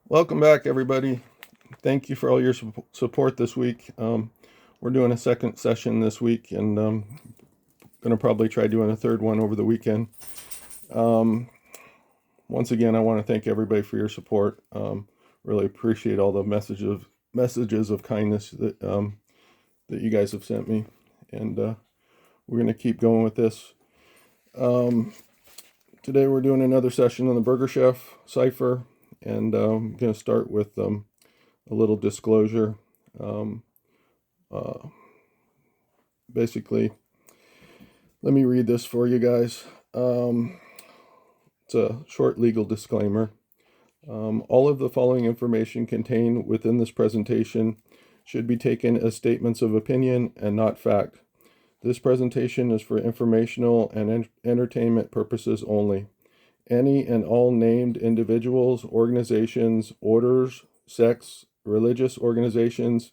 Welcome back, everybody. Thank you for all your support this week. We're doing a second session this week, and going to probably try doing a third one over the weekend. Once again, I want to thank everybody for your support. Really appreciate all the messages of kindness that you guys have sent me, and we're going to keep going with this. Today we're doing another session on the Burger Chef Cipher, and I'm going to start with a little disclosure. Basically, let me read this for you guys. It's a short legal disclaimer. All of the following information contained within this presentation should be taken as statements of opinion and not fact. This presentation is for informational and entertainment purposes only. Any and all named individuals, organizations, orders, sects, religious organizations,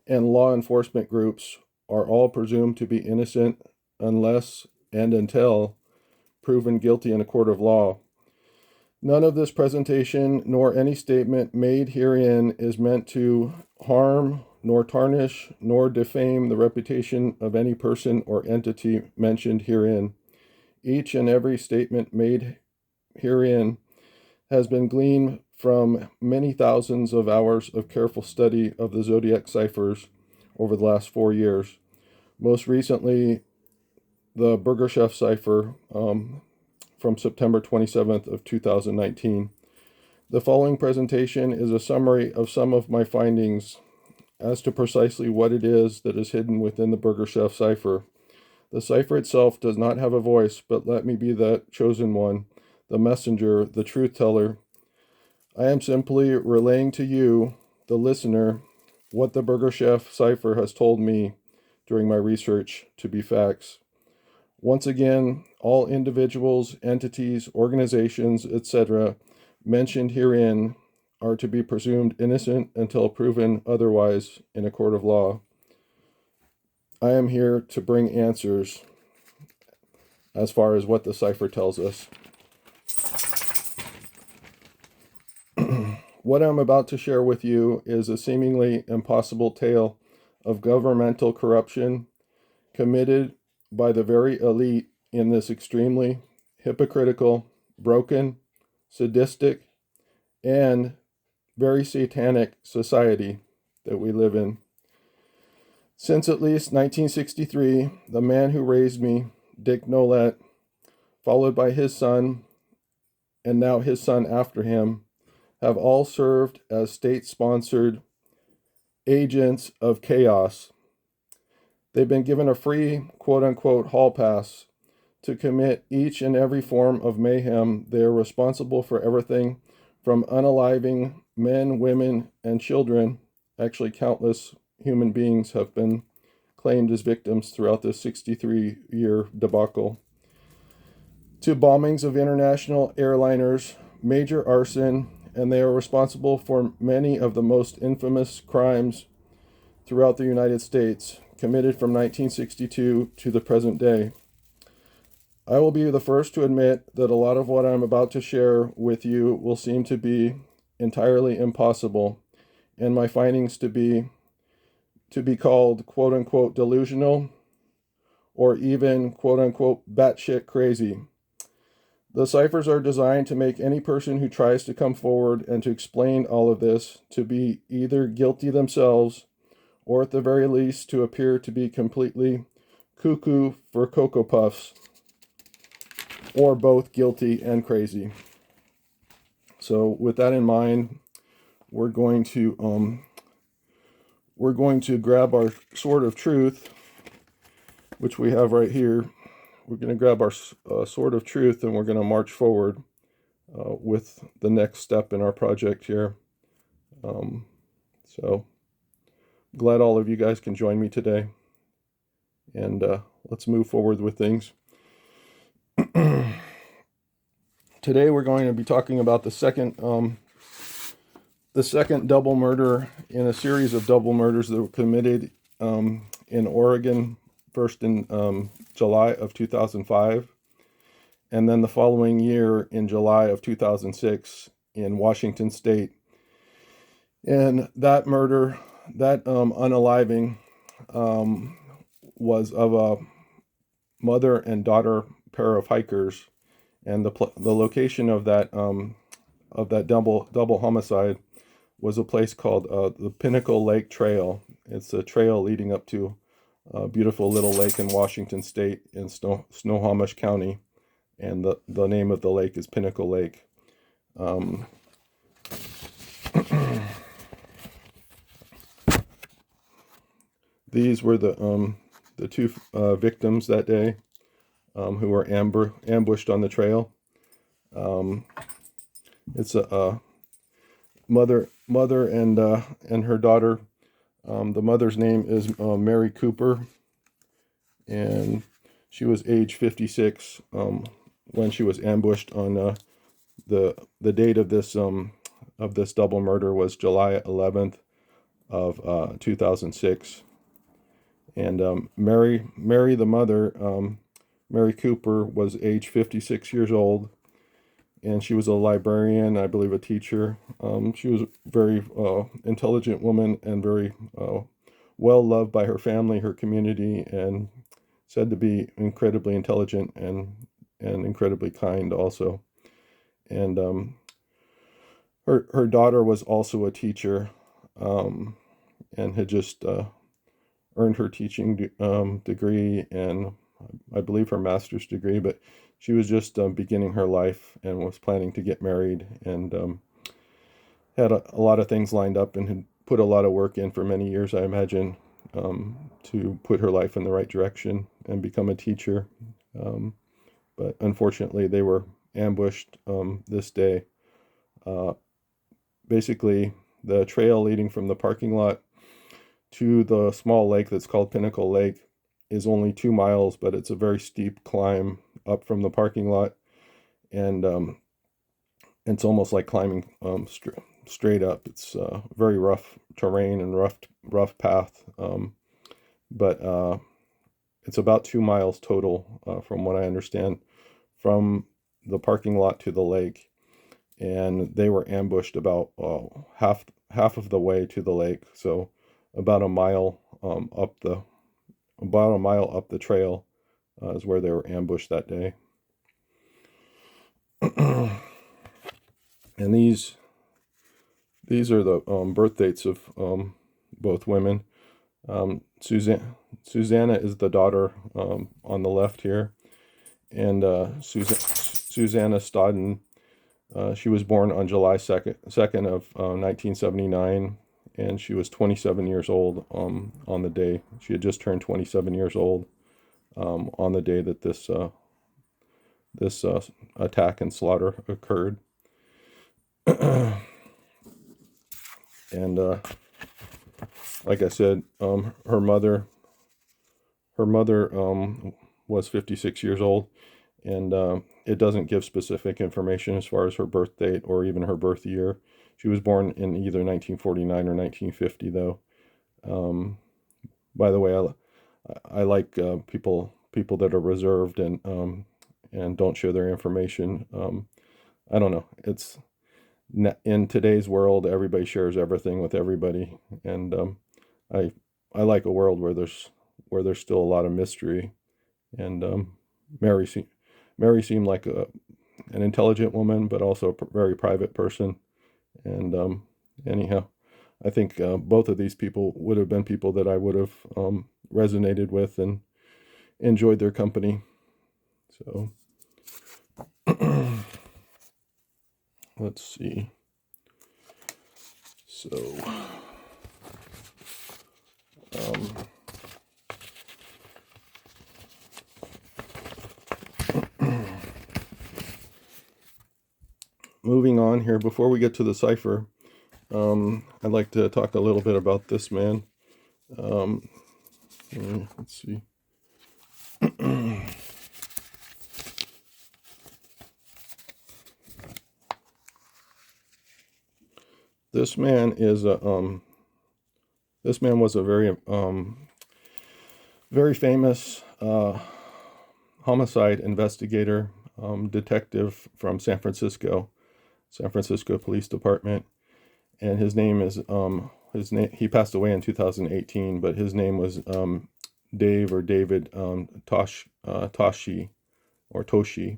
and law enforcement groups are all presumed to be innocent unless and until proven guilty in a court of law. None of this presentation nor any statement made herein is meant to harm, nor tarnish, nor defame the reputation of any person or entity mentioned herein. Each and every statement made herein has been gleaned from many thousands of hours of careful study of the Zodiac ciphers over the last 4 years. Most recently, the Burger Chef cipher from September 27th of 2019. The following presentation is a summary of some of my findings as to precisely what it is that is hidden within the Burger Chef cipher. The cipher itself does not have a voice, but let me be the chosen one, the messenger, the truth teller. I am simply relaying to you, the listener, what the Burger Chef cipher has told me during my research to be facts. Once again, all individuals, entities, organizations, etc., mentioned herein are to be presumed innocent until proven otherwise in a court of law. I am here to bring answers as far as what the cipher tells us. What I'm about to share with you is a seemingly impossible tale of governmental corruption committed by the very elite in this extremely hypocritical, broken, sadistic, and very satanic society that we live in. Since at least 1963, the man who raised me, Dick Nolette, followed by his son, and now his son after him, have all served as state-sponsored agents of chaos. They've been given a free, quote-unquote, hall pass to commit each and every form of mayhem. They are responsible for everything from unaliving men, women, and children. Actually, countless human beings have been claimed as victims throughout this 63-year debacle, to bombings of international airliners, major arson, and they are responsible for many of the most infamous crimes throughout the United States, committed from 1962 to the present day. I will be the first to admit that a lot of what I'm about to share with you will seem to be entirely impossible, and my findings to be called quote-unquote delusional or even quote-unquote batshit crazy. The ciphers are designed to make any person who tries to come forward and to explain all of this to be either guilty themselves or at the very least to appear to be completely cuckoo for Cocoa Puffs, or both guilty and crazy. So with that in mind, we're going to grab our sword of truth, which we have right here. We're going to grab our sword of truth, and we're going to march forward with the next step in our project here. So glad all of you guys can join me today, and let's move forward with things. Today we're going to be talking about the second double murder in a series of double murders that were committed in Oregon, first in July of 2005, and then the following year in July of 2006 in Washington State. And that murder, that unaliving, was of a mother and daughter pair of hikers, and the location of that double homicide was a place called the Pinnacle Lake Trail. It's a trail leading up to a beautiful little lake in Washington State in Snohomish County, and the name of the lake is Pinnacle Lake. These were the two victims that day, who were ambushed on the trail. It's a mother and her daughter. The mother's name is Mary Cooper, and she was age 56 when she was ambushed on the date of this double murder was July 11th of 2006. And Mary the mother, Mary Cooper, was age 56 years old, and she was a librarian, I believe a teacher. She was a very intelligent woman and very well loved by her family, her community, and said to be incredibly intelligent and incredibly kind also. And her daughter was also a teacher, and had just earned her teaching degree and I believe her master's degree, but she was just beginning her life and was planning to get married, and had a lot of things lined up and had put a lot of work in for many years, I imagine, to put her life in the right direction and become a teacher. But unfortunately, they were ambushed this day. Basically, the trail leading from the parking lot to the small lake that's called Pinnacle Lake is only 2 miles, but it's a very steep climb up from the parking lot, and it's almost like climbing straight up. It's very rough terrain and rough path, but it's about 2 miles total, from what I understand, from the parking lot to the lake, and they were ambushed about half of the way to the lake, so about a mile up the trail is where they were ambushed that day. And these are the birth dates of both women. Susanna is the daughter on the left here, and Susanna Stodden. She was born on July 2nd of 1979, and she was 27 years old on the day. She had just turned 27 years old on the day that this attack and slaughter occurred. And like I said, her mother was 56 years old, and it doesn't give specific information as far as her birth date or even her birth year. She was born in either 1949 or 1950, though. By the way, I like people that are reserved and don't share their information. I don't know. It's in today's world, everybody shares everything with everybody, and I like a world where there's still a lot of mystery. And Mary seemed like an intelligent woman, but also a very private person. And anyhow, I think both of these people would have been people that I would have resonated with and enjoyed their company. So let's see. So moving on here, before we get to the cipher, I'd like to talk a little bit about this man. Let's see. This man was a very famous homicide investigator, detective from San Francisco Police Department, and his name is he passed away in 2018, but his name was Dave or David Toshi or Toshi.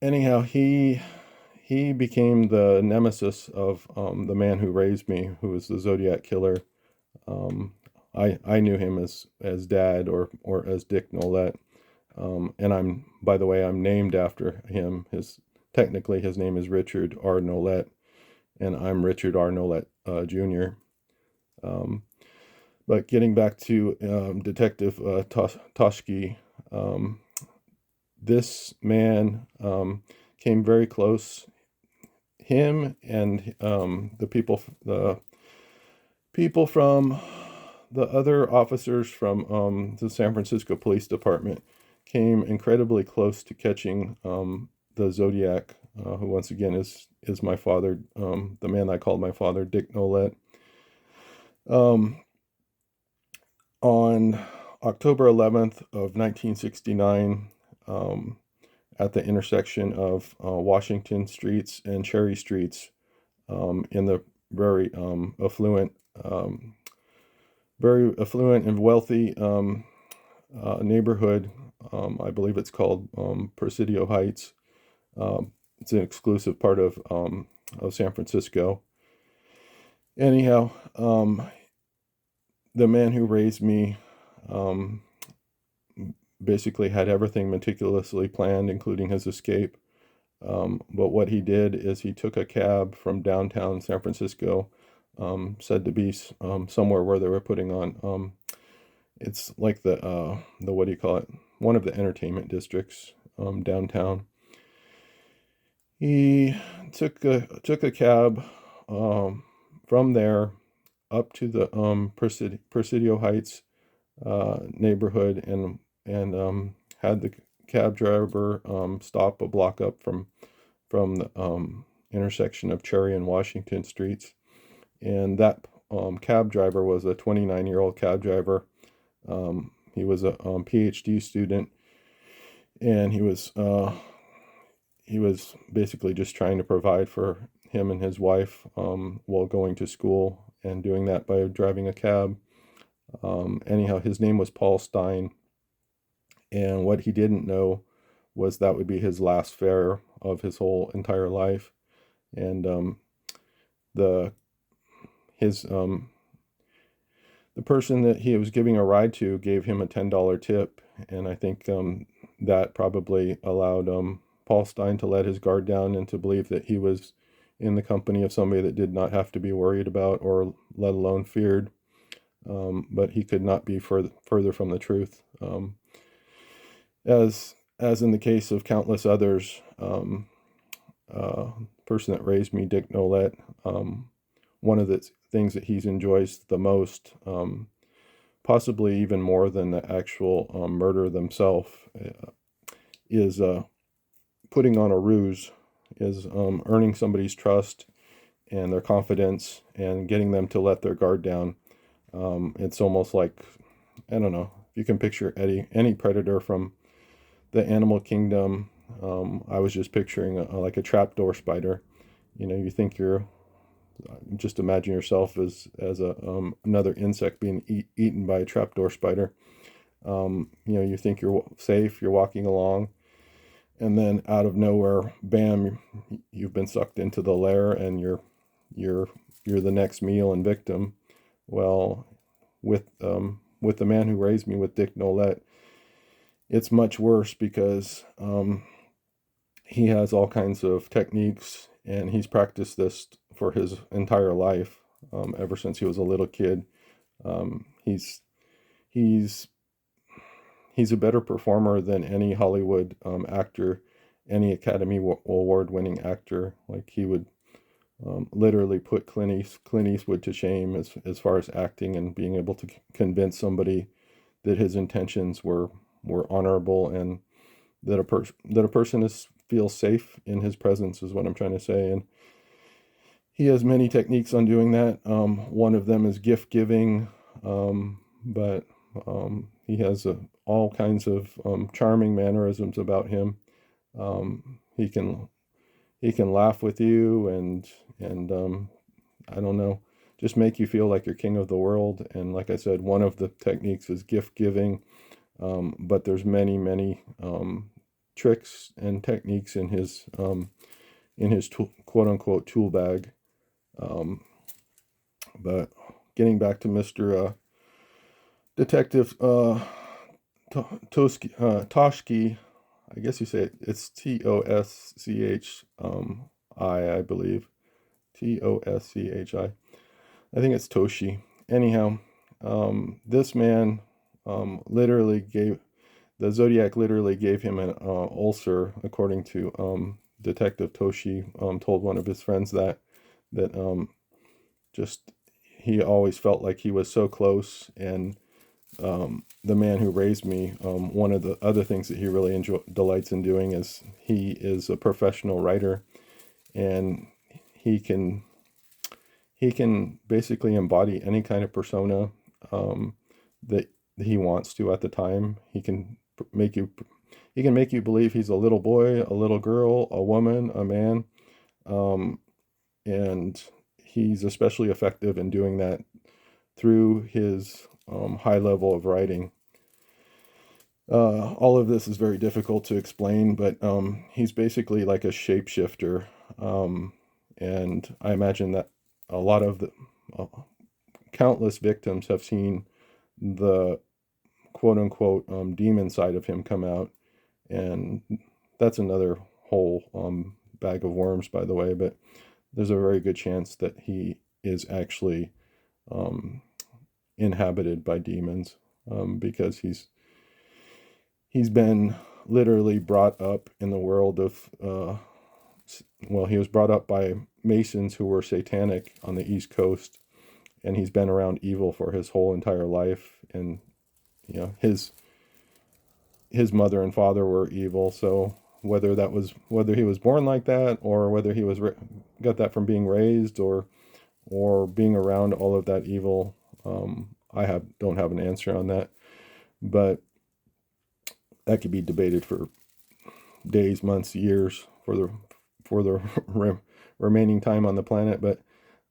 Anyhow, he became the nemesis of the man who raised me, who was the Zodiac killer. I knew him as Dad or as Dick Nolette. And by the way, I'm named after him. Technically his name is Richard R. Nolette, and I'm Richard R. Nolette Jr. But getting back to Detective Toshki, this man came very close. Him and the people from the other officers from the San Francisco Police Department came incredibly close to catching the Zodiac, who once again is my father, the man I called my father, Dick Nolette. On October 11th of 1969, at the intersection of Washington Streets and Cherry Streets, in the very affluent and wealthy neighborhood. I believe it's called Presidio Heights. It's an exclusive part of San Francisco. Anyhow, the man who raised me basically had everything meticulously planned, including his escape. But what he did is he took a cab from downtown San Francisco, said to be somewhere where they were putting on, it's like the what do you call it? One of the entertainment districts downtown. He took a cab from there up to the Presidio Heights neighborhood, and had the cab driver stop a block up from the intersection of Cherry and Washington Streets. And that cab driver was a 29-year-old cab driver. He was a PhD student, and he was basically just trying to provide for him and his wife while going to school, and doing that by driving a cab. Anyhow, his name was Paul Stein, and what he didn't know was that would be his last fare of his whole entire life. And the person that he was giving a ride to gave him a $10 tip, and I think that probably allowed Paul Stein to let his guard down and to believe that he was in the company of somebody that did not have to be worried about or let alone feared. But he could not be further from the truth. As in the case of countless others, person that raised me, Dick Nolette, one of the things that he enjoys the most, possibly even more than the actual murder themselves, is putting on a ruse, is earning somebody's trust and their confidence and getting them to let their guard down. It's almost like, I don't know, if you can picture any predator from the animal kingdom. I was just picturing like a trapdoor spider. You think just imagine yourself as another insect being eaten by a trapdoor spider. You think you're safe, you're walking along, and then out of nowhere, bam, you've been sucked into the lair, and you're the next meal and victim. Well, with the man who raised me, with Dick Nolette, it's much worse, because he has all kinds of techniques, and he's practiced this for his entire life, ever since he was a little kid. He's a better performer than any Hollywood actor, any Academy Award-winning actor. Like, he would literally put Clint Eastwood to shame as far as acting and being able to convince somebody that his intentions were honorable, and that a person feels safe in his presence, is what I'm trying to say. And he has many techniques on doing that. One of them is gift giving, but he has all kinds of charming mannerisms about him. He can he can laugh with you and I don't know, just make you feel like you're king of the world. And like I said, one of the techniques is gift giving, but there's many tricks and techniques in his tool, quote unquote tool bag. But getting back to Mr. Detective Toshki, I guess you say it's ToschI, I believe. ToschI. I think it's Toshi. Anyhow, this man literally gave the Zodiac literally gave him an ulcer, according to Detective Toshi. Told one of his friends that just he always felt like he was so close. And the man who raised me, one of the other things that he really delights in doing is he is a professional writer, and he can basically embody any kind of persona that he wants to at the time. He can make you believe he's a little boy, a little girl, a woman, a man, and he's especially effective in doing that through his high level of writing. All of this is very difficult to explain, but he's basically like a shapeshifter, and I imagine that a lot of the countless victims have seen the quote unquote demon side of him come out, and that's another whole bag of worms, by the way. But there's a very good chance that he is actually inhabited by demons, because he's been literally brought up in the world of he was brought up by Masons who were satanic on the East Coast, and he's been around evil for his whole entire life. And his mother and father were evil, so whether he was born like that, or whether he was got that from being raised, or being around all of that evil, I don't have an answer on that, but that could be debated for days, months, years, for the remaining time on the planet. But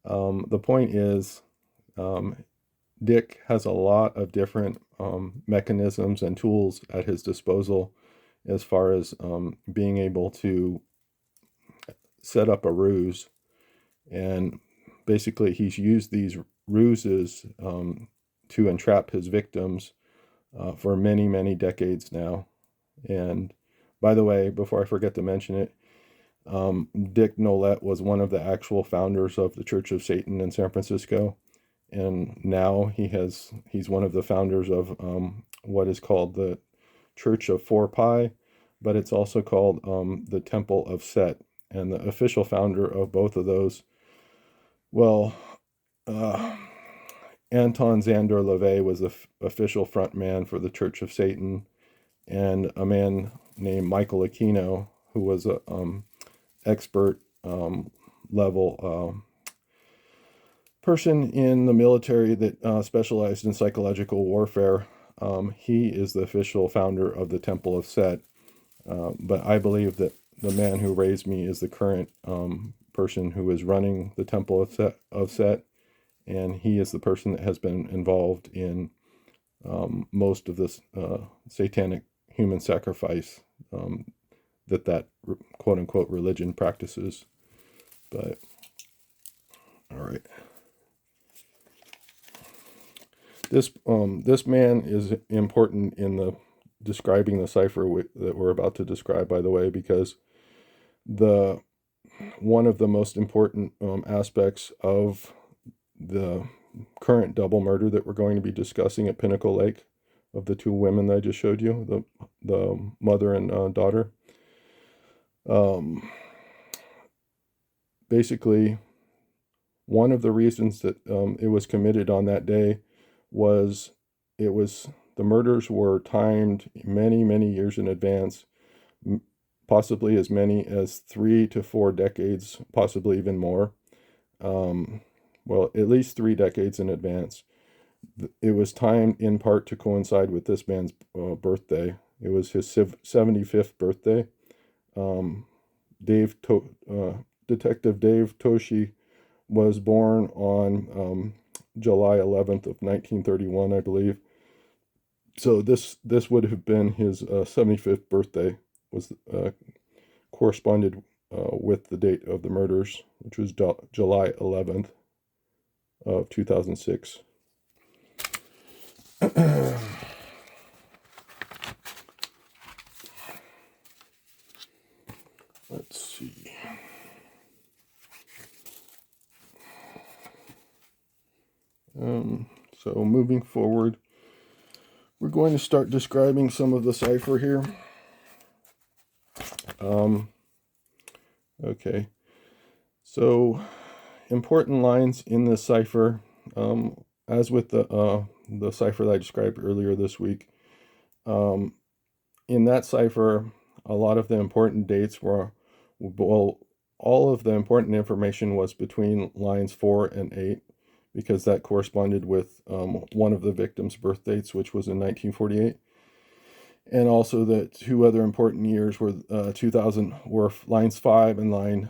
the point is, Dick has a lot of different mechanisms and tools at his disposal, as far as being able to set up a ruse. And basically he's used these ruses to entrap his victims for many decades now. And by the way, before I forget to mention it, Dick Nolette was one of the actual founders of the Church of Satan in San Francisco, and now he's one of the founders of what is called the Church of Four Pi, but it's also called the Temple of Set. And the official founder of both of those, Anton Szandor LaVey was the official front man for the Church of Satan, and a man named Michael Aquino, who was a expert level person in the military that specialized in psychological warfare. He is the official founder of the Temple of Set, but I believe that the man who raised me is the current person who is running the Temple of Set, and he is the person that has been involved in most of this satanic human sacrifice that quote unquote religion practices. But all right, this man is important in the describing the cipher that we're about to describe, by the way, because one of the most important aspects of the current double murder that we're going to be discussing at Pinnacle Lake, of the two women that I just showed you, the mother and daughter. Basically, one of the reasons that it was committed on that day was the murders were timed many years in advance, possibly as many as 3 to 4 decades, possibly even more. At least 3 decades in advance. It was timed in part to coincide with this man's birthday. It was his 75th birthday. Detective Dave Toshi was born on July 11th of 1931, I believe. So this would have been his 75th birthday, was corresponded with the date of the murders, which was July 11th of 2006. Let's see. So moving forward, we're going to start describing some of the cipher here. Okay. So important lines in the cipher, as with the cipher that I described earlier this week. In that cipher, a lot of the important dates were, well, all of the important information was between lines 4 and 8, because that corresponded with one of the victims' birth dates, which was in 1948. And also the two other important years were 2000 were lines 5 and line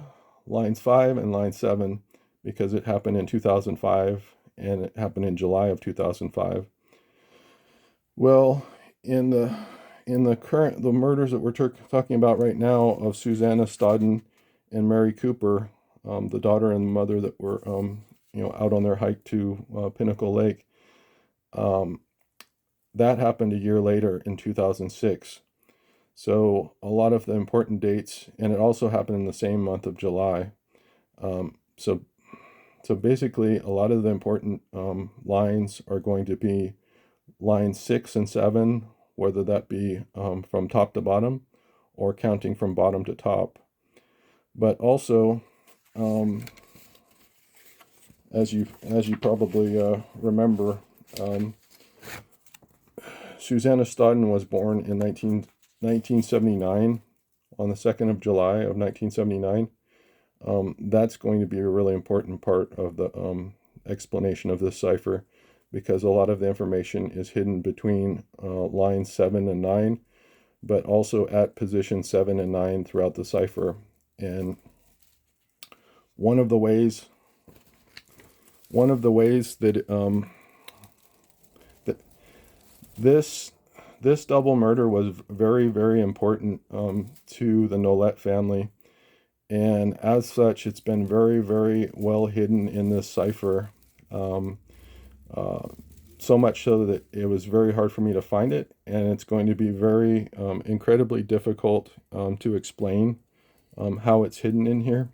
7, because it happened in 2005 and it happened in July of 2005. Well, in the murders that we're talking about right now of Susanna Stodden and Mary Cooper, the daughter and mother that were out on their hike to Pinnacle Lake, that happened a year later in 2006. So a lot of the important dates, and it also happened in the same month of July. So basically, a lot of the important lines are going to be lines 6 and 7, whether that be from top to bottom or counting from bottom to top. But also, as you probably remember, Susanna Stodden was born in 1979, on the 2nd of July of 1979. That's going to be a really important part of the explanation of this cipher, because a lot of the information is hidden between lines 7 and 9, but also at position 7 and 9 throughout the cipher. And one of the ways that that this double murder was very, very important to the Nolette family, and as such, it's been very, very well hidden in this cipher. So much so that it was very hard for me to find it, and it's going to be very incredibly difficult to explain how it's hidden in here.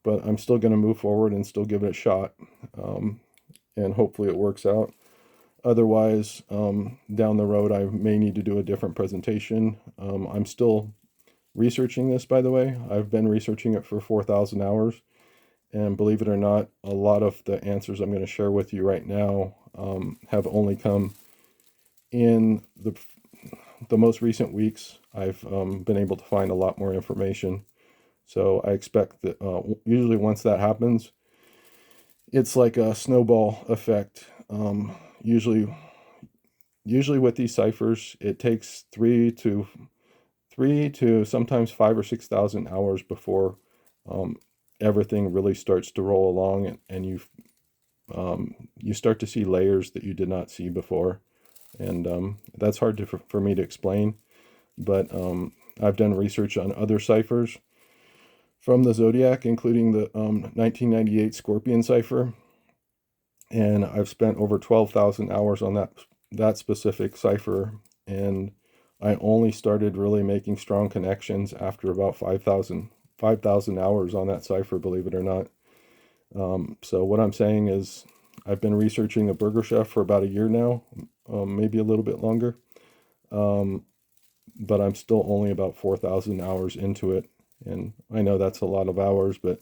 But I'm still going to move forward and still give it a shot, and hopefully it works out. Otherwise, down the road, I may need to do a different presentation. I'm still researching this, by the way. I've been researching it for 4,000 hours. And believe it or not, a lot of the answers I'm going to share with you right now have only come in the most recent weeks. I've been able to find a lot more information. So I expect that usually once that happens, it's like a snowball effect. Usually with these ciphers, it takes 3 to sometimes 5 or 6,000 hours before everything really starts to roll along, and you start to see layers that you did not see before, and that's hard for me to explain. But I've done research on other ciphers from the Zodiac, including the 1998 Scorpion cipher, and I've spent over 12,000 hours on that specific cipher, and I only started really making strong connections after about 5,000 hours on that cipher, believe it or not. So what I'm saying is, I've been researching the Burger Chef for about a year now, maybe a little bit longer, but I'm still only about 4,000 hours into it, and I know that's a lot of hours, but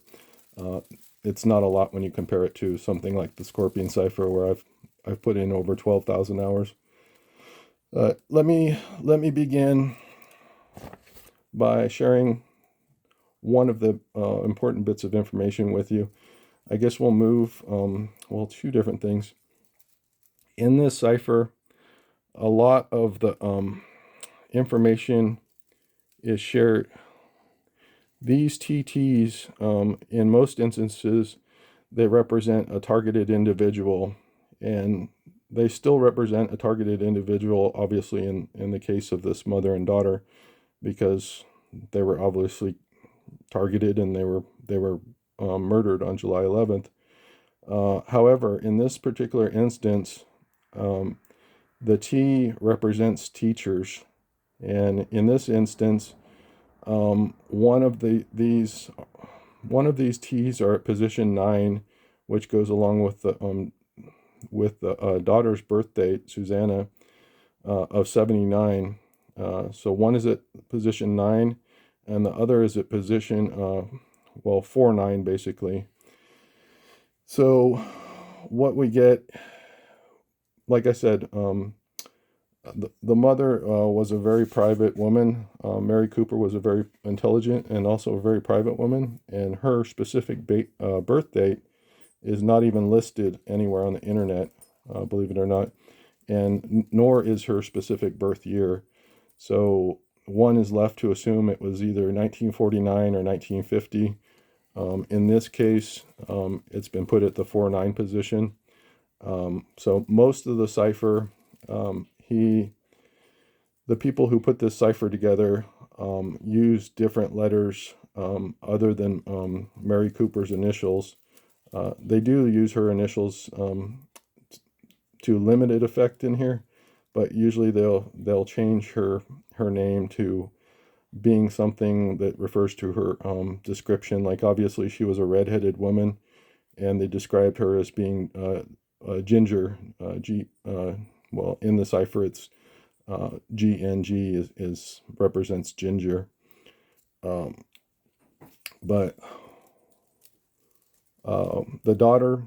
it's not a lot when you compare it to something like the Scorpion cipher, where I've put in over 12,000 hours. Let me begin by sharing one of the important bits of information with you. I guess we'll move, two different things. In this cipher, a lot of the information is shared. These TTs, in most instances, they represent a targeted individual, and they still represent a targeted individual, obviously, in the case of this mother and daughter, because they were obviously targeted and they were murdered on July 11th. However, in this particular instance, the T represents teachers, and in this instance, one of these T's are at position 9, which goes along with the daughter's birth date, Susanna, of 79. So one is at position 9, and the other is at position 4-9 basically. So what we get, like I said, the mother was a very private woman. Mary Cooper was a very intelligent and also a very private woman, and her specific birth date is not even listed anywhere on the internet, believe it or not, and nor is her specific birth year. So one is left to assume it was either 1949 or 1950. In this case, it's been put at the 4-9 position. So most of the cipher, the people who put this cipher together used different letters other than Mary Cooper's initials. They do use her initials to limited effect in here, but usually they'll change her name to being something that refers to her description. Like obviously she was a redheaded woman, and they described her as being ginger. Well, in the cipher it's GNG is represents ginger. But the daughter,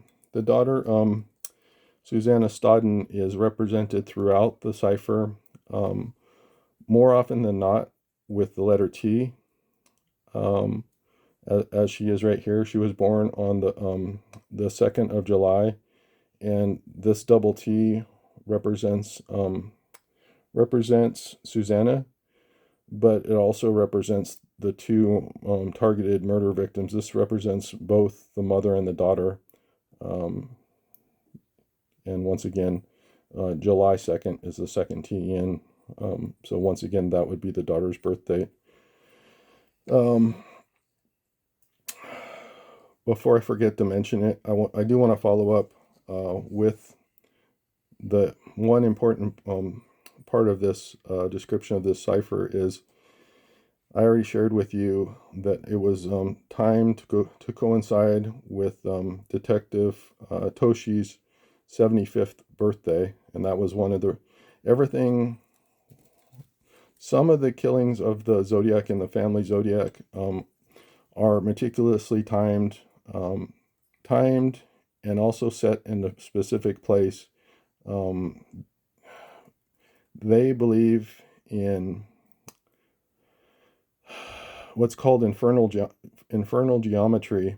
Susanna Stodden, is represented throughout the cipher, more often than not with the letter T, as she is right here. She was born on the 2nd of July, and this double T represents Susanna, but it also represents the two targeted murder victims. This represents both the mother and the daughter. And once again, July 2nd is the second T in. So once again, that would be the daughter's birth date. Before I forget to mention it, I do want to follow up with the one important part of this description of this cipher is I already shared with you that it was timed to coincide with Detective Toshi's 75th birthday, and that was one of the some of the killings of the Zodiac and the family Zodiac are meticulously timed and also set in a specific place. They believe in what's called infernal geometry,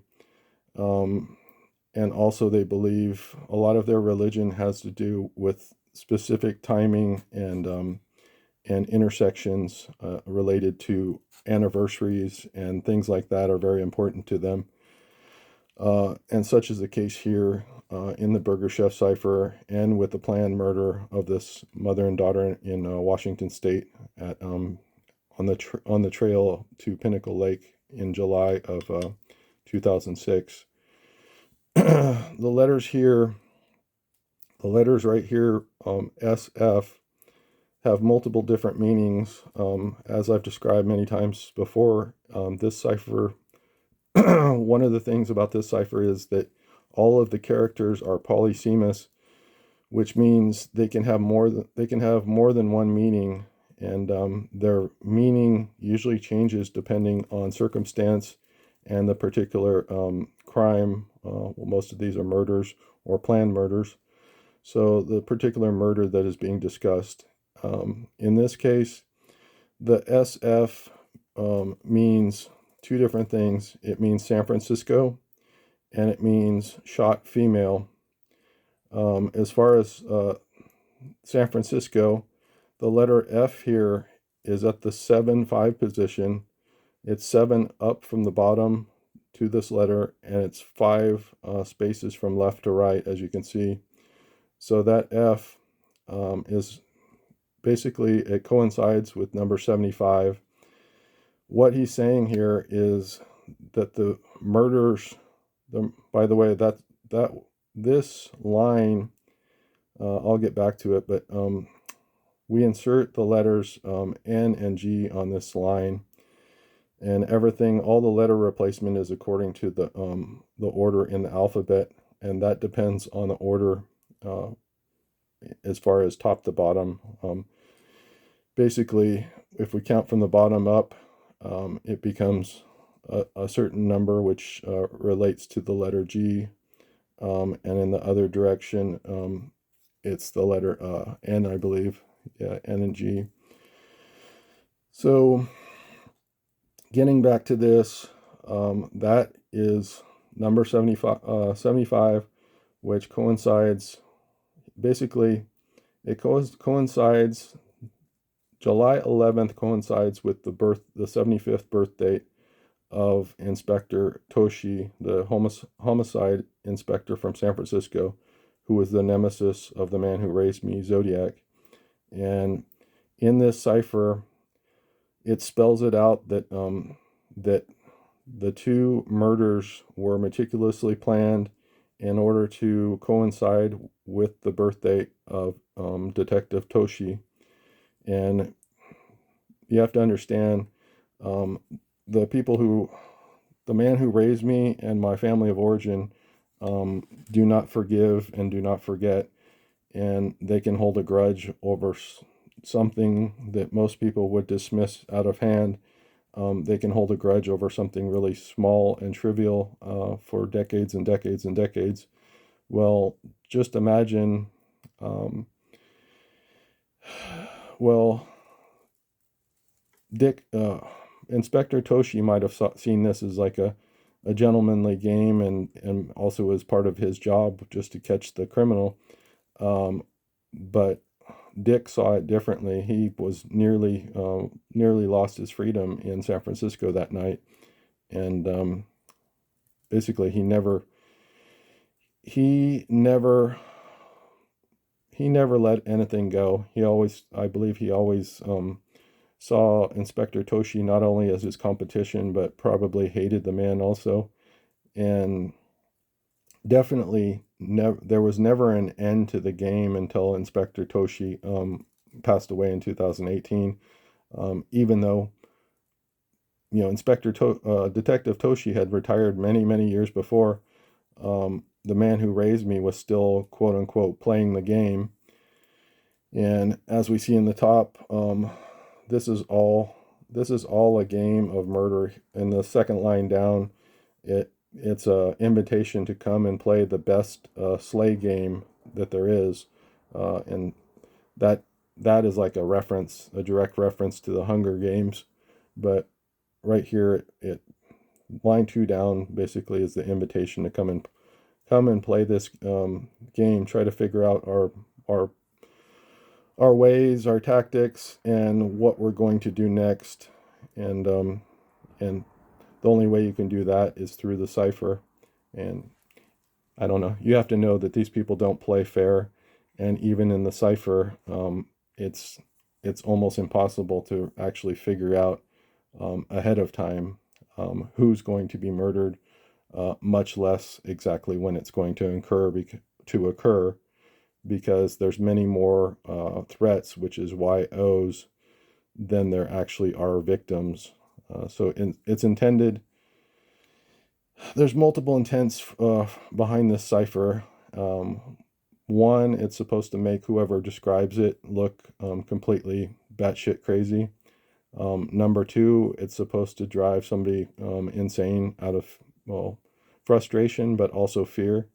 and also they believe a lot of their religion has to do with specific timing and intersections related to anniversaries and things like that are very important to them. And such is the case here in the Burger Chef cipher and with the planned murder of this mother and daughter in Washington State at on the trail to Pinnacle Lake in July of 2006. The letters right here, SF, have multiple different meanings. As I've described many times before, this cipher, one of the things about this cipher is that all of the characters are polysemous, which means they can have more than one meaning, and their meaning usually changes depending on circumstance and the particular crime. Well, most of these are murders or planned murders. So the particular murder that is being discussed. In this case, the SF means two different things. It means San Francisco, and it means shot female. As far as San Francisco, the letter F here is at the 7-5 position. It's 7 up from the bottom to this letter, and it's 5 spaces from left to right, as you can see. So that F is basically, it coincides with number 75. What he's saying here is that the murders, by the way, that this line, I'll get back to it, but we insert the letters N and G on this line, and everything, all the letter replacement is according to the order in the alphabet, and that depends on the order as far as top to bottom. Basically, if we count from the bottom up, it becomes a certain number, which relates to the letter G, and in the other direction, it's the letter N, I believe. Yeah, N and G. So getting back to this, that is number 75, which coincides, basically, it coincides, July 11th coincides with the 75th birth date of Inspector Toshi, the homicide inspector from San Francisco, who was the nemesis of the man who raised me, Zodiac. And in this cipher, it spells it out that that the two murders were meticulously planned in order to coincide with the birth date of Detective Toshi. And you have to understand, the man who raised me and my family of origin do not forgive and do not forget, and they can hold a grudge over something that most people would dismiss out of hand. They can hold a grudge over something really small and trivial for decades and decades and decades. Well, just imagine, well, Inspector Toshi might have seen this as like a gentlemanly game, and also as part of his job just to catch the criminal. But Dick saw it differently. He was nearly lost his freedom in San Francisco that night, and basically he never let anything go. I believe he always saw Inspector Toshi not only as his competition, but probably hated the man also. And definitely there was never an end to the game until Inspector Toshi passed away in 2018. Even though, Detective Toshi had retired many years before, the man who raised me was still, quote unquote, playing the game. And as we see in the top, this is all a game of murder. In the second line down, it's a invitation to come and play the best slay game that there is, and that is like a direct reference to the Hunger Games. But right here, line 2 down basically is the invitation to come and play this game. Try to figure out our ways, our tactics, and what we're going to do next. And the only way you can do that is through the cipher. And I don't know. You have to know that these people don't play fair, and even in the cipher, it's almost impossible to actually figure out ahead of time who's going to be murdered, much less exactly when it's going to occur, because there's many more threats, which is YOs, than there actually are victims. So it's intended. There's multiple intents behind this cipher. One, it's supposed to make whoever describes it look completely batshit crazy. Number two, it's supposed to drive somebody insane out of, frustration, but also fear.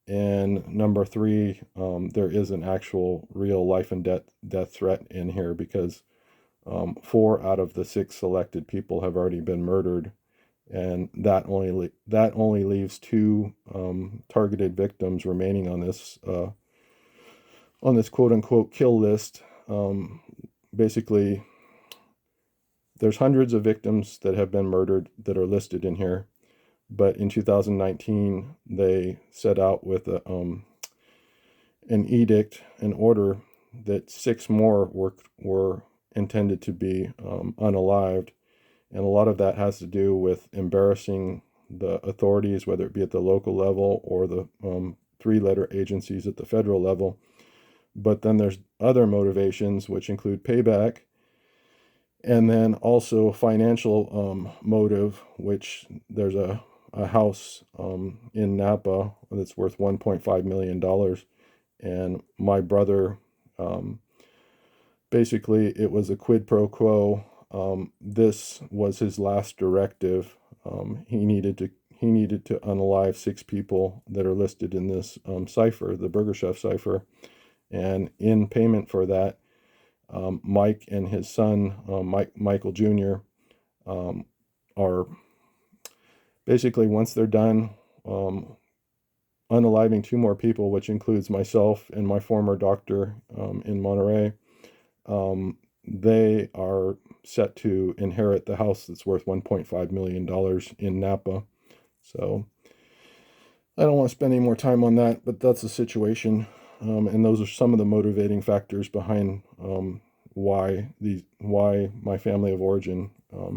And number three, there is an actual real life and death threat in here, because 4 out of the 6 selected people have already been murdered, and that only leaves 2 targeted victims remaining on this quote unquote kill list. Basically, there's hundreds of victims that have been murdered that are listed in here, but in 2019 they set out with an edict, an order that 6 more were intended to be unalived, and a lot of that has to do with embarrassing the authorities, whether it be at the local level or the 3-letter agencies at the federal level. But then there's other motivations, which include payback, and then also financial motive, which there's a house in Napa that's worth $1.5 million. And my brother, basically, it was a quid pro quo. This was his last directive. He needed to unalive 6 people that are listed in this cipher, the Burger Chef cipher. And in payment for that, Mike and his son, Michael Jr., are basically, once they're done unaliving 2 more people, which includes myself and my former doctor in Monterey, they are set to inherit the house that's worth $1.5 million in Napa. So I don't want to spend any more time on that, but that's the situation. And those are some of the motivating factors behind why my family of origin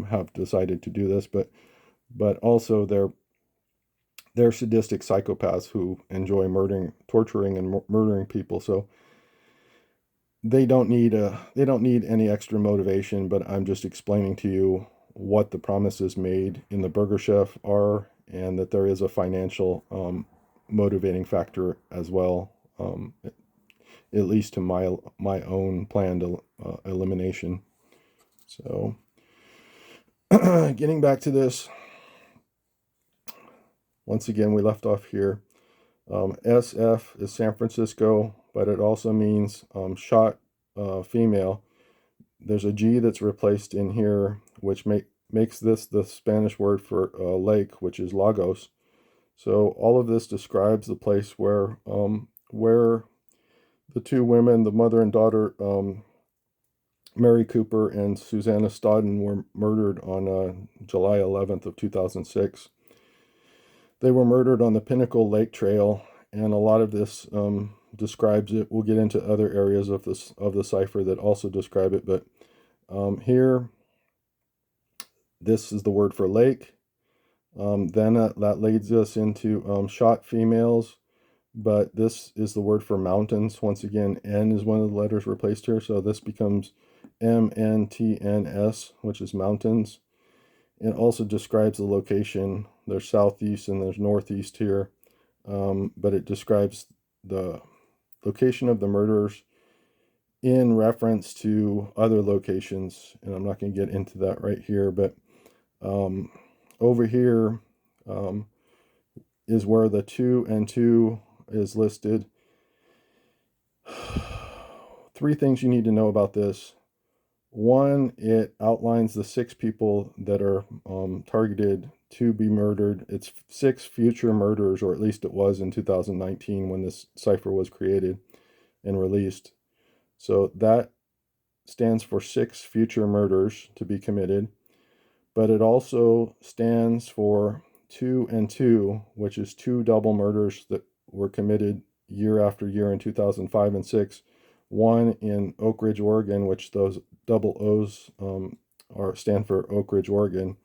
have decided to do this. But also they're sadistic psychopaths who enjoy torturing and murdering people. So they don't need any extra motivation. But I'm just explaining to you what the promises made in the Burger Chef are, and that there is a financial motivating factor as well, at least to my own planned elimination. So getting back to this, once again, we left off here. SF is San Francisco, but it also means shot female. There's a G that's replaced in here, which makes this the Spanish word for lake, which is Lagos. So all of this describes the place where the 2 women, the mother and daughter, Mary Cooper and Susanna Stodden, were murdered on July 11th of 2006. They were murdered on the Pinnacle Lake Trail, and a lot of this describes it. We'll get into other areas of the cipher that also describe it, but here, this is the word for lake. Then that leads us into shot females, but this is the word for mountains. Once again, N is one of the letters replaced here, so this becomes MNTNS, which is mountains. It also describes the location. There's southeast and there's northeast here, but it describes the location of the murderers in reference to other locations, and I'm not going to get into that right here, but over here is where the 2 and 2 is listed. 3 things you need to know about this. 1, it outlines the 6 people that are targeted to be murdered. It's 6 future murders, or at least it was in 2019 when this cipher was created and released. So that stands for 6 future murders to be committed. But it also stands for 2 and 2, which is 2 double murders that were committed year after year in 2005 and 6. One in Oak Ridge, Oregon, which those double O's stand for Oak Ridge, Oregon,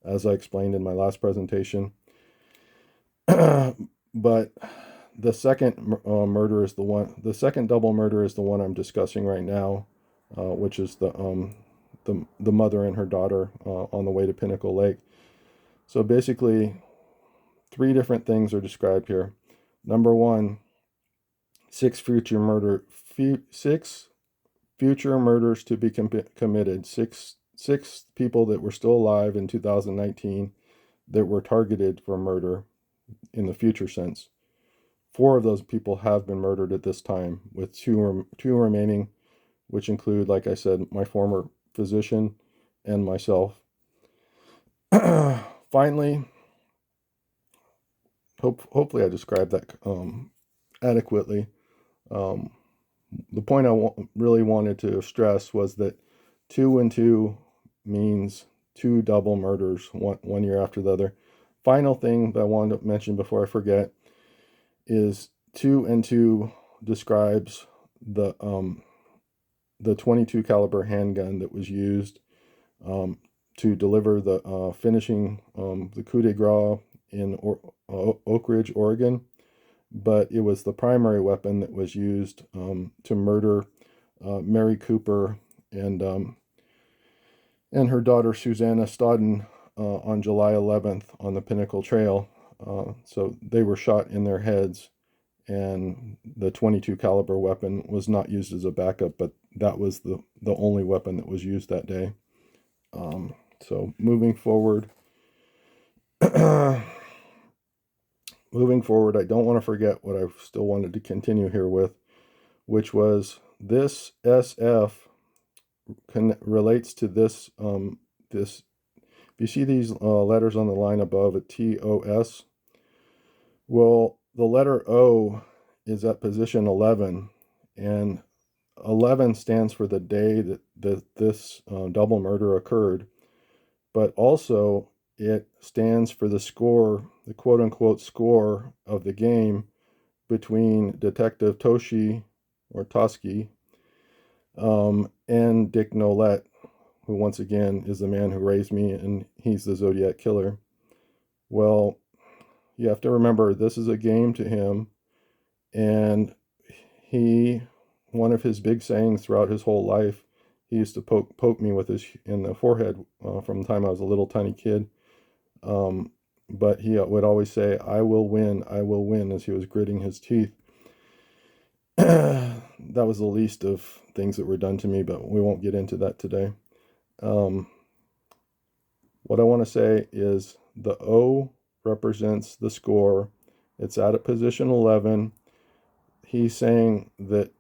as I explained in my last presentation. But the second murder is the second double murder is the one I'm discussing right now, which is the mother and her daughter on the way to Pinnacle Lake. So basically, 3 different things are described here. Number 1, 6 future murders to be committed. Six people that were still alive in 2019 that were targeted for murder in the future sense. 4 of those people have been murdered at this time, with two remaining, which include, like I said, my former physician and myself. Finally, hopefully I described that adequately. The point I really wanted to stress was that 2 and 2 means two double murders, one year after the other. Final thing that I wanted to mention before I forget is 2 and 2 describes the 22 caliber handgun that was used to deliver the finishing the coup de grace in Oak Ridge, Oregon. But it was the primary weapon that was used to murder Mary Cooper and her daughter Susanna Stodden on July 11th on the Pinnacle Trail. So they were shot in their heads, and the 22 caliber weapon was not used as a backup, but that was the only weapon that was used that day. So moving forward, I don't want to forget what I still wanted to continue here with, which was this SF relates to this this. If you see these letters on the line above, a TOS, well, the letter O is at position 11, and 11 stands for the day that this double murder occurred, but also it stands for the score, the quote-unquote score of the game between Detective Toshi, or Toski, and Dick Nolette, who once again is the man who raised me, and he's the Zodiac killer. Well, you have to remember, this is a game to him, and one of his big sayings throughout his whole life, he used to poke me with his in the forehead from the time I was a little tiny kid. But he would always say, I will win, as he was gritting his teeth. That was the least of things that were done to me, but we won't get into that today. What I want to say is the O represents the score. It's out at position 11. He's saying that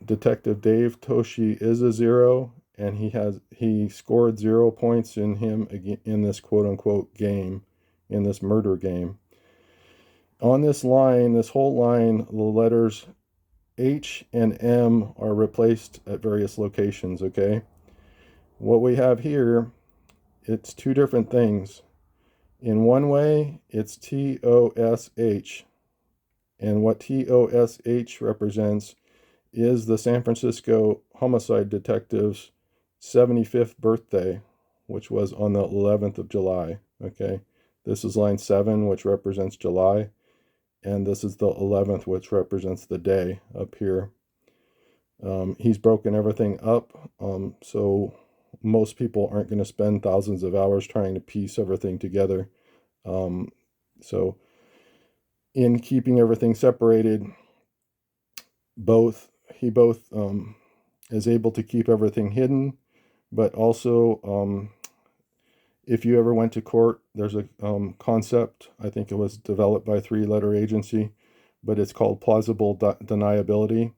Detective Dave Toshi is a 0, and he scored 0 points in him in this quote-unquote game, in this murder game. On this line, this whole line, the letters H and M are replaced at various locations, okay? What we have here, it's two different things. In one way, it's TOSH, and what TOSH represents is the San Francisco homicide detective's 75th birthday, which was on the 11th of July, okay? This is line 7, which represents July, and this is the 11th, which represents the day up here. He's broken everything up, so most people aren't going to spend thousands of hours trying to piece everything together. So in keeping everything separated, he is able to keep everything hidden, but also if you ever went to court, there's a concept, I think it was developed by a 3-letter agency, but it's called plausible deniability.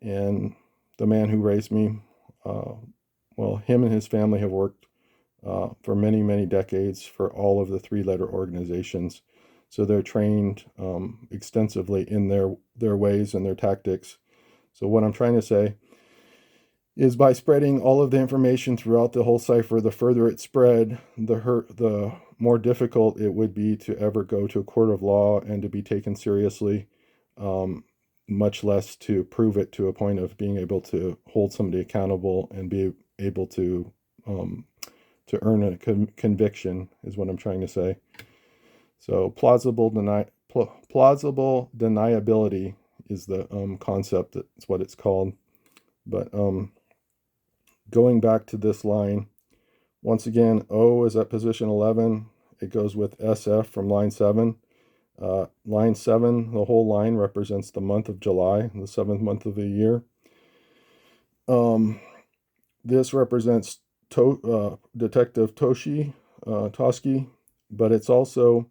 And the man who raised me, well, him and his family have worked for many, many decades for all of the 3-letter organizations. So they're trained extensively in their ways and their tactics. So what I'm trying to say is, by spreading all of the information throughout the whole cipher, the further it spread, the more difficult it would be to ever go to a court of law and to be taken seriously, much less to prove it to a point of being able to hold somebody accountable and be able to earn a conviction, is what I'm trying to say. So plausible deniability is the concept. That's what it's called. But going back to this line, once again, O is at position 11. It goes with SF from line 7. Line 7, the whole line represents the month of July, the 7th month of the year. This represents Detective Toski, but it's also,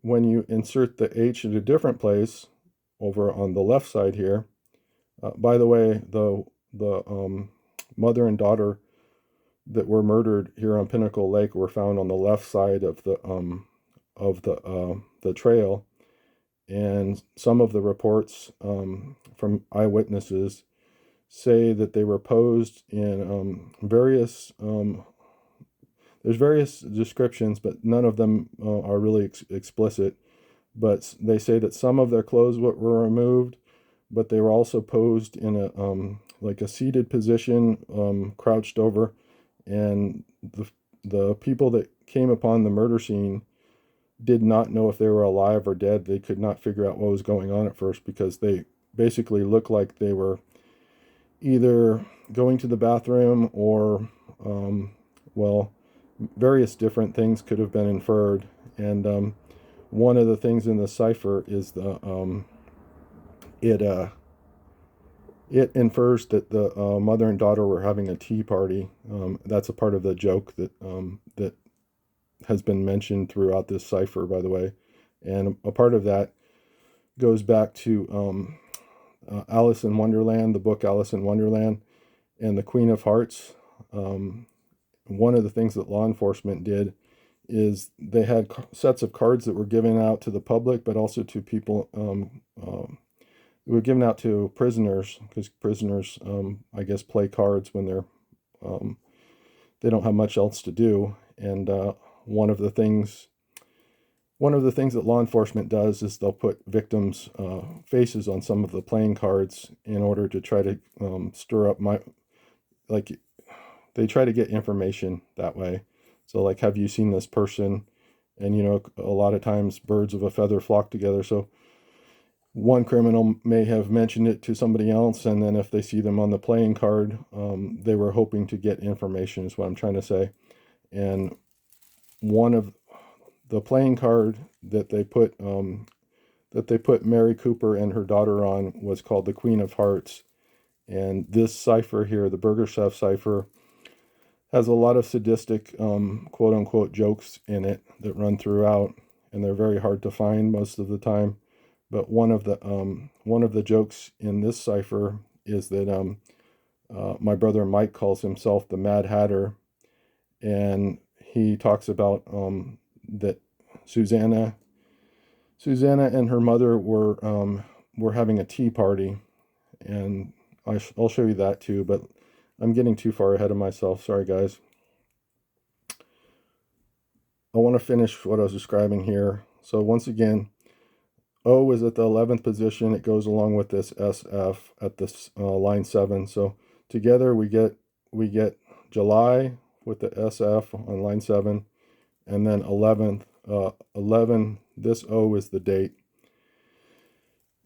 when you insert the H in a different place, over on the left side here. By the way, the mother and daughter that were murdered here on Pinnacle Lake were found on the left side of the trail, and some of the reports from eyewitnesses say that they were posed in various there's various descriptions, but none of them are really explicit. But they say that some of their clothes were removed, but they were also posed in a like a seated position, crouched over, and the people that came upon the murder scene did not know if they were alive or dead. They could not figure out what was going on at first because they basically looked like they were either going to the bathroom or, well, various different things could have been inferred. And one of the things in the cipher is it infers that the mother and daughter were having a tea party. That's a part of the joke that has been mentioned throughout this cipher, by the way. And a part of that goes back to Alice in Wonderland, the book Alice in Wonderland, and the Queen of Hearts. One of the things that law enforcement did is they had sets of cards that were given out to the public, but also to people. They were given out to prisoners because prisoners, I guess, play cards when they don't have much else to do. And one of the things that law enforcement does is they'll put victims' faces on some of the playing cards in order to try to stir up they try to get information that way. So like, have you seen this person? And a lot of times birds of a feather flock together. So one criminal may have mentioned it to somebody else, and then if they see them on the playing card, they were hoping to get information, is what I'm trying to say. And one of the playing card that they put Mary Cooper and her daughter on was called the Queen of Hearts. And this cipher here, the Burger Chef cipher, has a lot of sadistic quote unquote jokes in it that run throughout, and they're very hard to find most of the time. But one of the jokes in this cipher is that my brother Mike calls himself the Mad Hatter, and he talks about that Susanna and her mother were having a tea party, and I'll show you that too. But I'm getting too far ahead of myself. Sorry, guys. I want to finish what I was describing here. So once again, O is at the 11th position. It goes along with this SF at this line 7. So together we get July with the SF on line 7, and then 11th 11. This O is the date.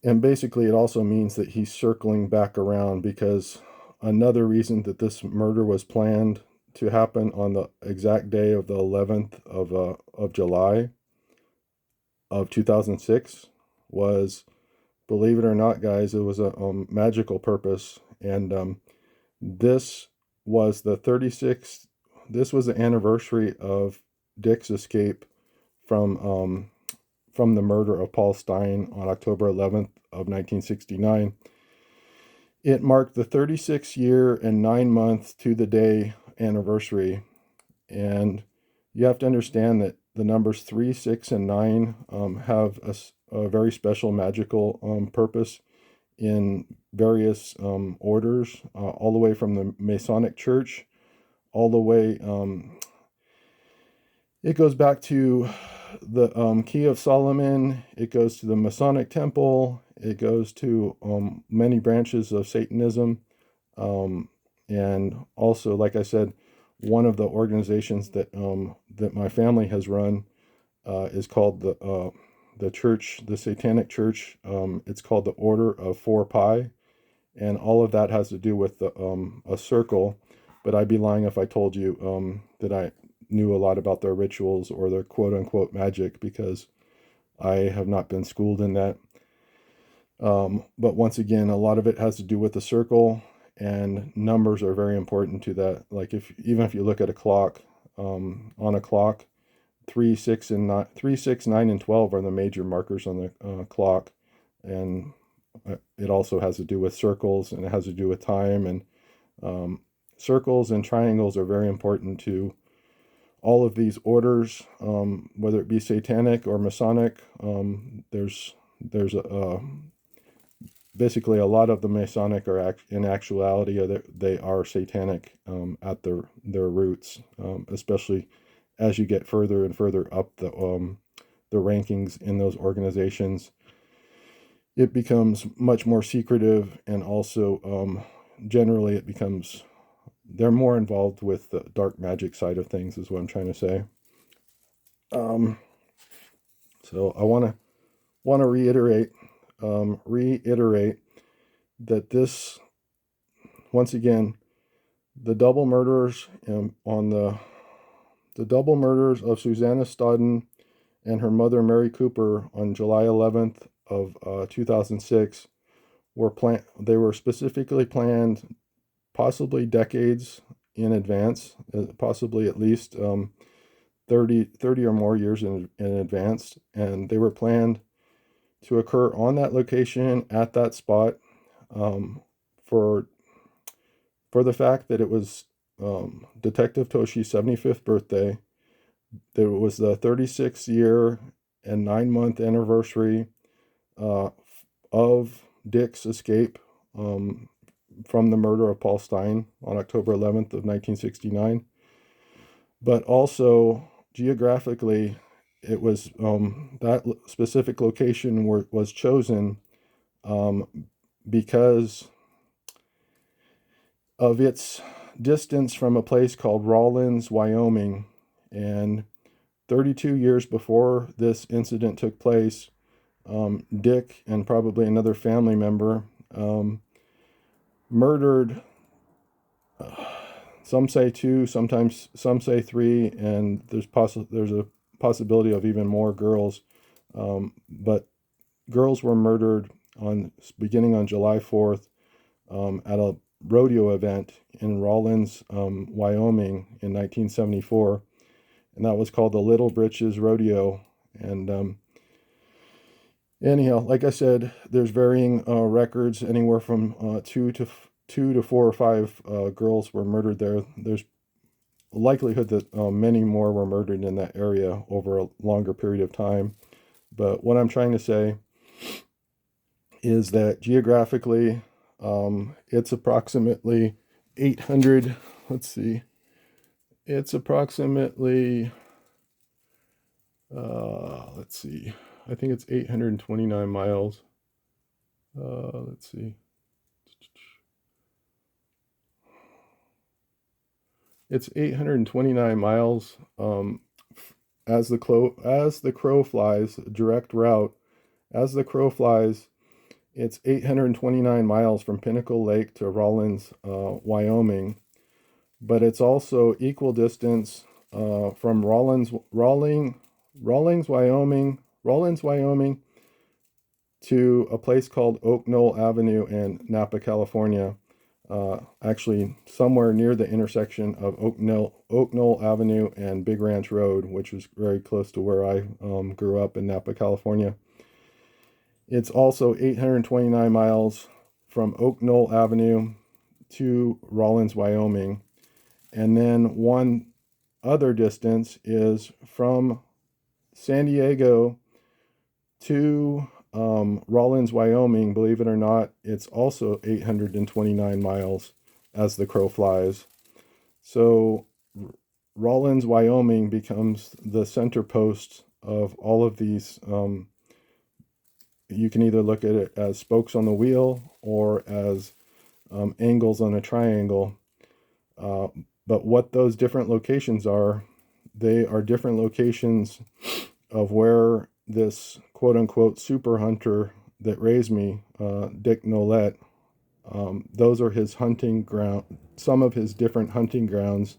And basically it also means that he's circling back around, because another reason that this murder was planned to happen on the exact day of the 11th of July of 2006 was, believe it or not, guys, it was a magical purpose. And this was the 36th. This was the anniversary of Dick's escape from the murder of Paul Stein on October 11th of 1969. It marked the 36 year and 9 months to the day anniversary. And you have to understand that the numbers 3, 6, and 9 have a very special magical purpose in various orders, all the way from the Masonic Church, all the way, it goes back to the Key of Solomon, it goes to the Masonic Temple, it goes to many branches of Satanism, and also, like I said, one of the organizations that my family has run is called the church, the Satanic Church. It's called the Order of 4 Pi, and all of that has to do with a circle. But I'd be lying if I told you that I knew a lot about their rituals or their quote unquote magic, because I have not been schooled in that. But once again, a lot of it has to do with the circle, and numbers are very important to that. Like even if you look at a clock, on a clock, 3, 6, 9, and 12 are the major markers on the clock, and it also has to do with circles, and it has to do with time. And circles and triangles are very important to all of these orders, whether it be Satanic or Masonic. There's basically a lot of the Masonic are in actuality they are satanic at their roots, especially as you get further and further up the rankings in those organizations. It becomes much more secretive, and also generally they're more involved with the dark magic side of things, is what I'm trying to say. So I want to reiterate that this, once again, the double murders the double murders of Susanna Stodden and her mother Mary Cooper on July 11th of 2006 they were specifically planned, possibly decades in advance, possibly at least 30 or more years in advance, and they were planned to occur on that location at that spot, for the fact that it was Detective Toshi's 75th birthday. There was the 36th year and 9-month anniversary of Dick's escape from the murder of Paul Stein on October 11th of 1969. But also geographically, it was that specific location was chosen because of its distance from a place called Rawlins, Wyoming. And 32 years before this incident took place, Dick and probably another family member murdered, some say 2, sometimes some say 3, and there's a possibility of even more girls. But girls were murdered beginning on July 4th at a rodeo event in Rawlins, Wyoming in 1974, and that was called the Little Britches Rodeo. And anyhow, like I said, there's varying records, anywhere from 2 to 4 or 5 girls were murdered there. There's a likelihood that many more were murdered in that area over a longer period of time. But what I'm trying to say is that geographically, it's approximately 800, let's see, it's approximately, let's see, I think it's 829 miles. Let's see. It's 829 miles, as the crow flies, direct route. As the crow flies, it's 829 miles from Pinnacle Lake to Rawlins, Wyoming. But it's also equal distance from Rawlins, Wyoming to a place called Oak Knoll Avenue in Napa, California. Actually somewhere near the intersection of Oak Knoll Avenue and Big Ranch Road, which was very close to where I grew up in Napa, California. It's also 829 miles from Oak Knoll Avenue to Rawlins, Wyoming. And then one other distance is from San Diego to Rawlins, Wyoming. Believe it or not, it's also 829 miles as the crow flies. So Rawlins, Wyoming becomes the center post of all of these. You can either look at it as spokes on the wheel or as angles on a triangle. But what those different locations are, they are different locations of where this quote-unquote super hunter that raised me, Dick Nolette, those are his hunting ground, some of his different hunting grounds.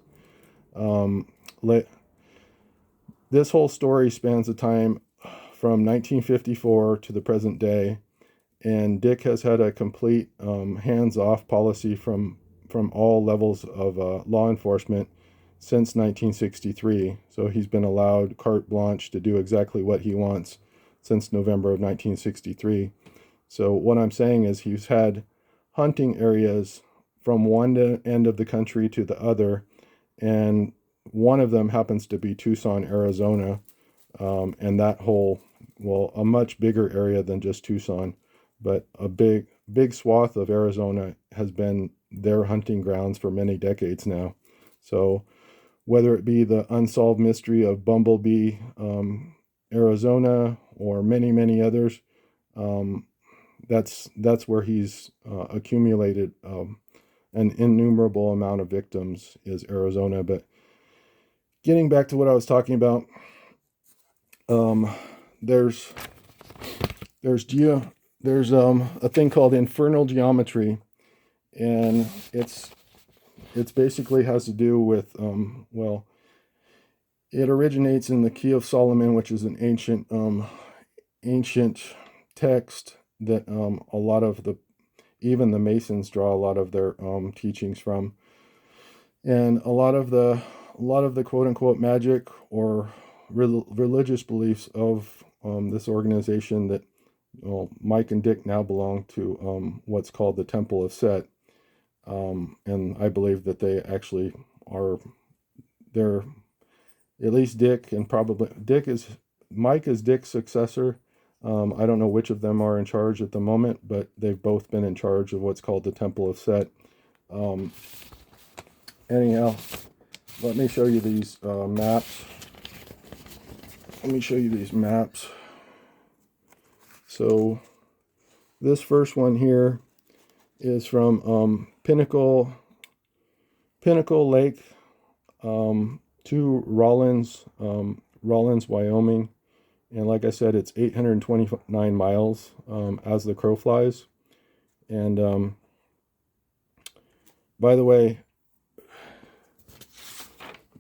This whole story spans the time from 1954 to the present day, and Dick has had a complete hands-off policy from all levels of law enforcement since 1963. So he's been allowed carte blanche to do exactly what he wants since November of 1963. So what I'm saying is he's had hunting areas from one end of the country to the other, and one of them happens to be Tucson, Arizona, and that whole, well, a much bigger area than just Tucson. but a big swath of Arizona has been their hunting grounds for many decades now. So whether it be the unsolved mystery of Bumblebee, Arizona, or many others, that's where he's accumulated an innumerable amount of victims, is Arizona. But getting back to what I was talking about, there's a thing called infernal geometry, and it's basically has to do with well, it originates in the Key of Solomon, which is an ancient text that a lot of even the Masons draw a lot of their teachings from, and a lot of the quote unquote magic or religious beliefs of this organization that Mike and Dick now belong to, what's called the Temple of Set, and I believe that they actually are. They're at least Dick, and probably Mike is Dick's successor. I don't know which of them are in charge at the moment, but they've both been in charge of what's called the Temple of Set. Anyhow, let me show you these maps. So this first one here is from Pinnacle Lake to Rawlins, Wyoming. And like I said, it's 829 miles as the crow flies. And by the way,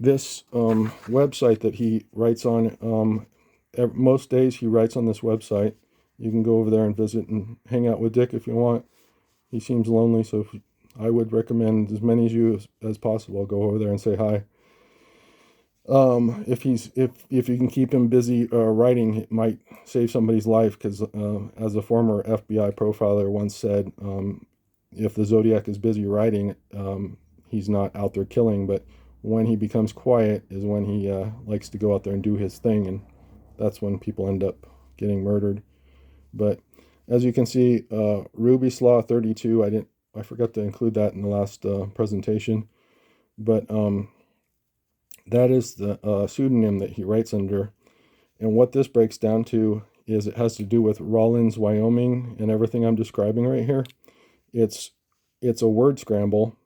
this website that he writes on, most days he writes on this website. You can go over there and visit and hang out with Dick if you want. He seems lonely, so I would recommend as many of you as possible go over there and say hi. If you can keep him busy writing, it might save somebody's life, because as a former FBI profiler once said, if the Zodiac is busy writing, he's not out there killing, but when he becomes quiet is when he likes to go out there and do his thing, and that's when people end up getting murdered. But as you can see, Ruby Slaw 32, I forgot to include that in the last presentation, but that is the pseudonym that he writes under. And what this breaks down to is it has to do with Rawlins, Wyoming, and everything I'm describing right here. It's a word scramble,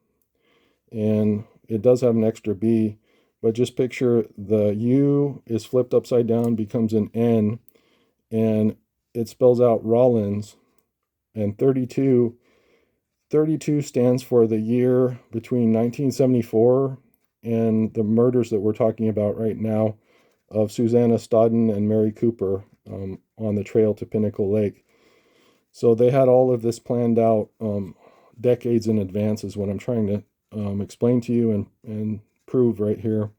and it does have an extra B, but just picture the U is flipped upside down, becomes an N, and it spells out Rawlins. And 32 stands for the year between 1974 and the murders that we're talking about right now of Susanna Stodden and Mary Cooper on the trail to Pinnacle Lake. So they had all of this planned out decades in advance, is what I'm trying to explain to you and prove right here.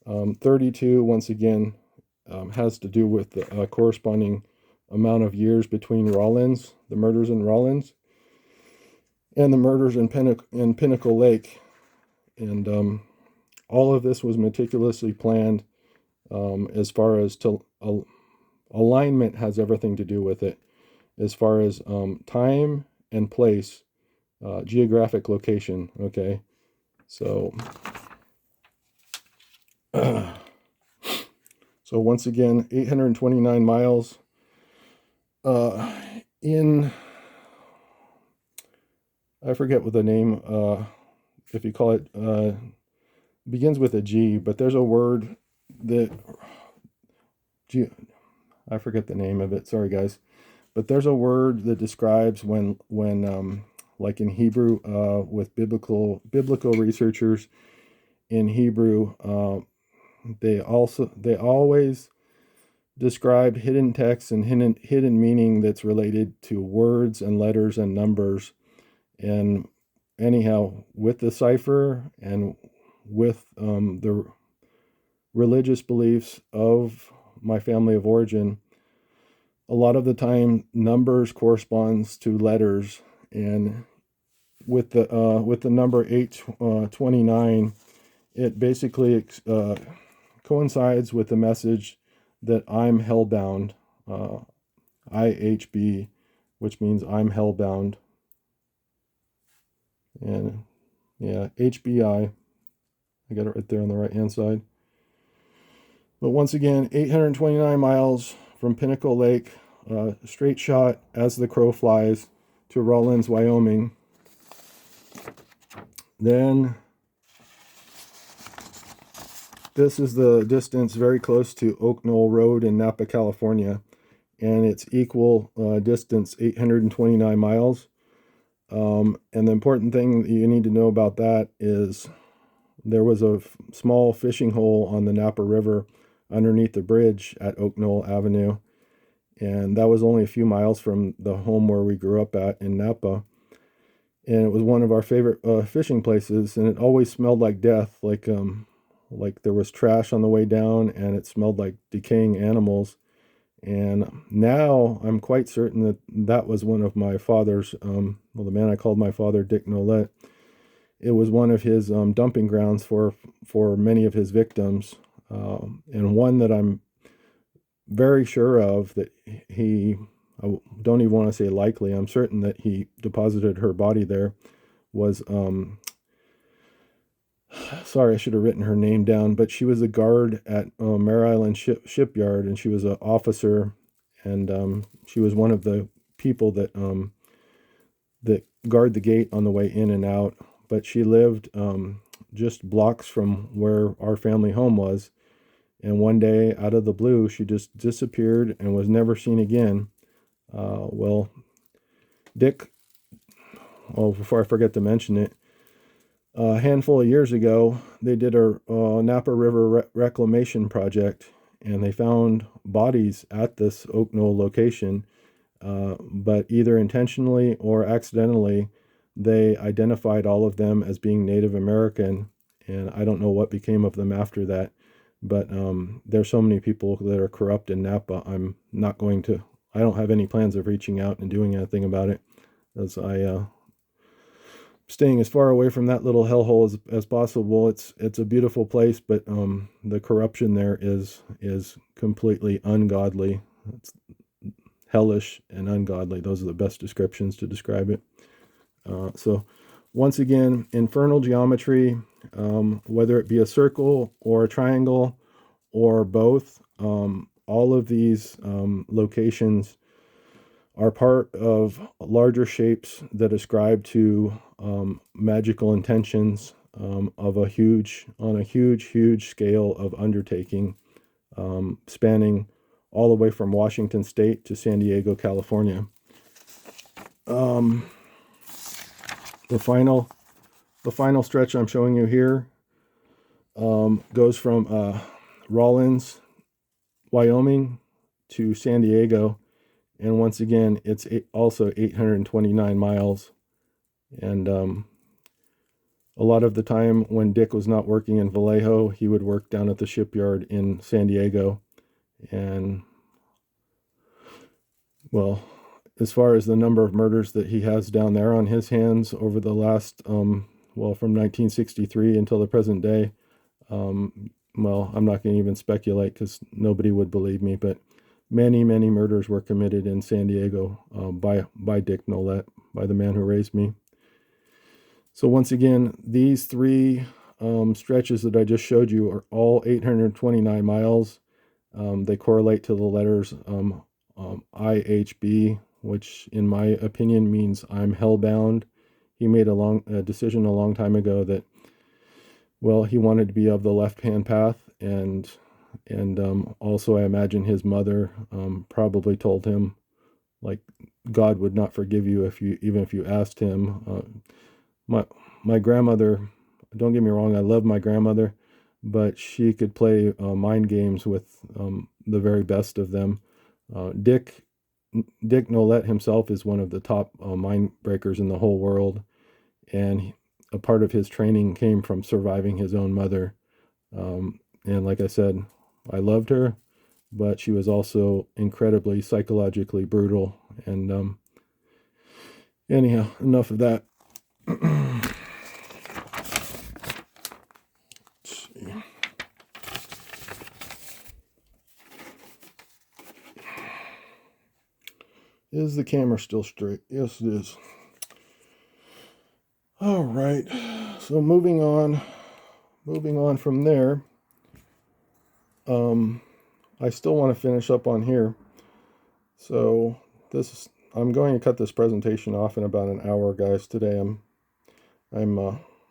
32, once again, has to do with the corresponding amount of years between Rawlins, the murders in Rawlins, and the murders in Pinnacle Lake. And all of this was meticulously planned, as far as alignment has everything to do with it, as far as time and place, geographic location. Okay, so so once again, 829 miles in, I forget what the name, if you call it, begins with a G, but there's a word that, I forget the name of it, sorry guys, but there's a word that describes when like in Hebrew, with biblical researchers in Hebrew, they always describe hidden text and hidden meaning that's related to words and letters and numbers. And anyhow, with the cipher and with the religious beliefs of my family of origin, a lot of the time numbers corresponds to letters, and with the number 829, it basically coincides with the message that I'm hellbound, IHB, which means I'm hellbound. And yeah, HBI. I got it right there on the right hand side. But once again, 829 miles from Pinnacle Lake, straight shot as the crow flies to Rawlins, Wyoming. Then this is the distance very close to Oak Knoll Road in Napa, California, and it's equal distance, 829 miles. And the important thing that you need to know about that is there was a small fishing hole on the Napa River underneath the bridge at Oak Knoll Avenue, and that was only a few miles from the home where we grew up at in Napa. And it was one of our favorite fishing places, and it always smelled like death, like there was trash on the way down, and it smelled like decaying animals. And now I'm quite certain that that was one of my father's, the man I called my father, Dick Nolette. It was one of his dumping grounds for many of his victims, and one that I'm very sure of that I don't even want to say likely, I'm certain that he deposited her body there, was, sorry, I should have written her name down, but she was a guard at Mare Island Shipyard, and she was an officer, and she was one of the people that guard the gate on the way in and out. But she lived just blocks from where our family home was, and one day, out of the blue, she just disappeared and was never seen again. Well, Dick, before I forget to mention it, a handful of years ago, they did a Napa River reclamation project, and they found bodies at this Oak Knoll location, but either intentionally or accidentally, they identified all of them as being Native American, and I don't know what became of them after that. But there's so many people that are corrupt in Napa. I don't have any plans of reaching out and doing anything about it, as I staying as far away from that little hellhole as possible. It's a beautiful place, but the corruption there is completely ungodly. It's hellish and ungodly. Those are the best descriptions to describe it. So once again, infernal geometry, whether it be a circle or a triangle or both, all of these locations are part of larger shapes that ascribe to magical intentions of a huge scale of undertaking, spanning all the way from Washington State to San Diego, California. The final stretch I'm showing you here goes from Rawlins, Wyoming to San Diego, and once again it's also 829 miles. And a lot of the time when Dick was not working in Vallejo, he would work down at the shipyard in San Diego. And well, as far as the number of murders that he has down there on his hands over the last, from 1963 until the present day, I'm not going to even speculate because nobody would believe me, but many murders were committed in San Diego by Dick Nolette, by the man who raised me. So once again, these three stretches that I just showed you are all 829 miles. They correlate to the letters IHB, which in my opinion means I'm hellbound. He made a decision a long time ago that, he wanted to be of the left-hand path, and also I imagine his mother probably told him, like, God would not forgive you even if you asked him. My grandmother, don't get me wrong, I love my grandmother, but she could play mind games with the very best of them. Dick Nolette himself is one of the top mind breakers in the whole world, and a part of his training came from surviving his own mother. And like I said, I loved her, but she was also incredibly psychologically brutal. And anyhow, enough of that. Let's see. Is the camera still straight? Yes, it is. All right. So moving on from there. I still want to finish up on here. So I'm going to cut this presentation off in about an hour, guys. Today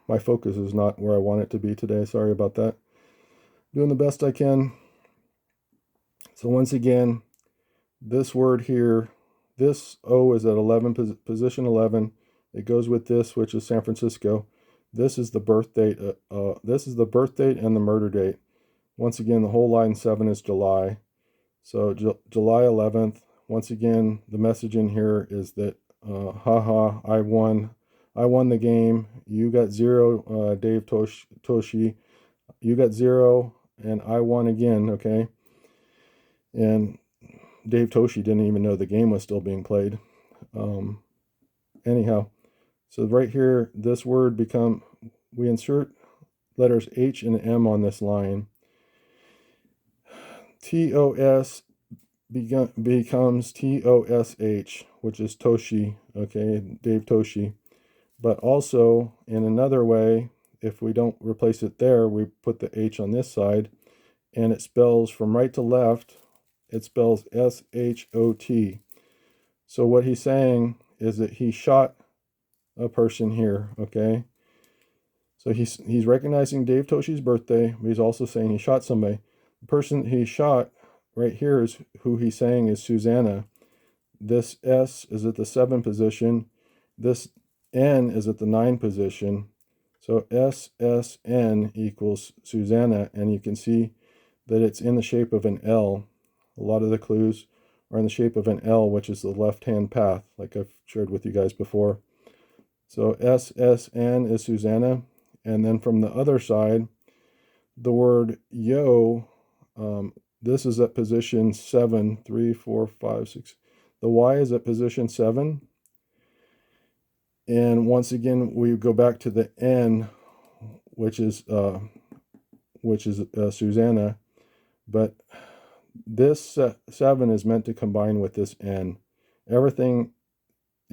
my focus is not where I want it to be today. Sorry about that. Doing the best I can. So once again, this word here, this O is at 11, position 11. It goes with this, which is San Francisco. This is the birth date. This is the birth date and the murder date. Once again, the whole line 7 is July. So July 11th. Once again, the message in here is that, haha, I won the game. You got 0, Dave Toshi. You got 0, and I won again, okay? And Dave Toshi didn't even know the game was still being played. Anyhow, so right here, this word we insert letters H and M on this line. TOS becomes TOSH, which is Toshi, okay, Dave Toshi. But also, in another way, if we don't replace it there, we put the H on this side, and it spells from right to left, it spells SHOT. So what he's saying is that he shot a person here, okay? So he's recognizing Dave Toshi's birthday, but he's also saying he shot somebody. The person he shot right here is who he's saying is Susanna. This S is at the 7 position. This N is at the 9 position. So SSN equals Susanna, and you can see that it's in the shape of an L. A lot of the clues are in the shape of an L, which is the left-hand path, like I've shared with you guys before. So SSN is Susanna. And then from the other side, the word yo, this is at position 7, 3, 4, 5, 6. The Y is at position 7. And once again, we go back to the N, which is Susanna. But this 7 is meant to combine with this N. Everything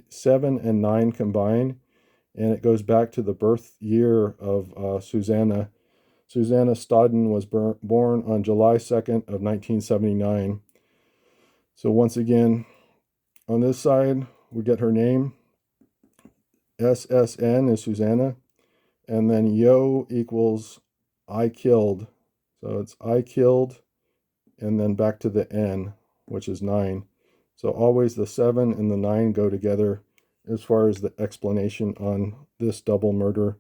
7 and 9 combine, and it goes back to the birth year of Susanna. Susanna Stodden was born on July 2nd of 1979. So once again, on this side, we get her name. SSN is Susanna. And then yo equals I killed. So it's I killed, and then back to the N, which is 9. So always the 7 and the 9 go together as far as the explanation on this double murder.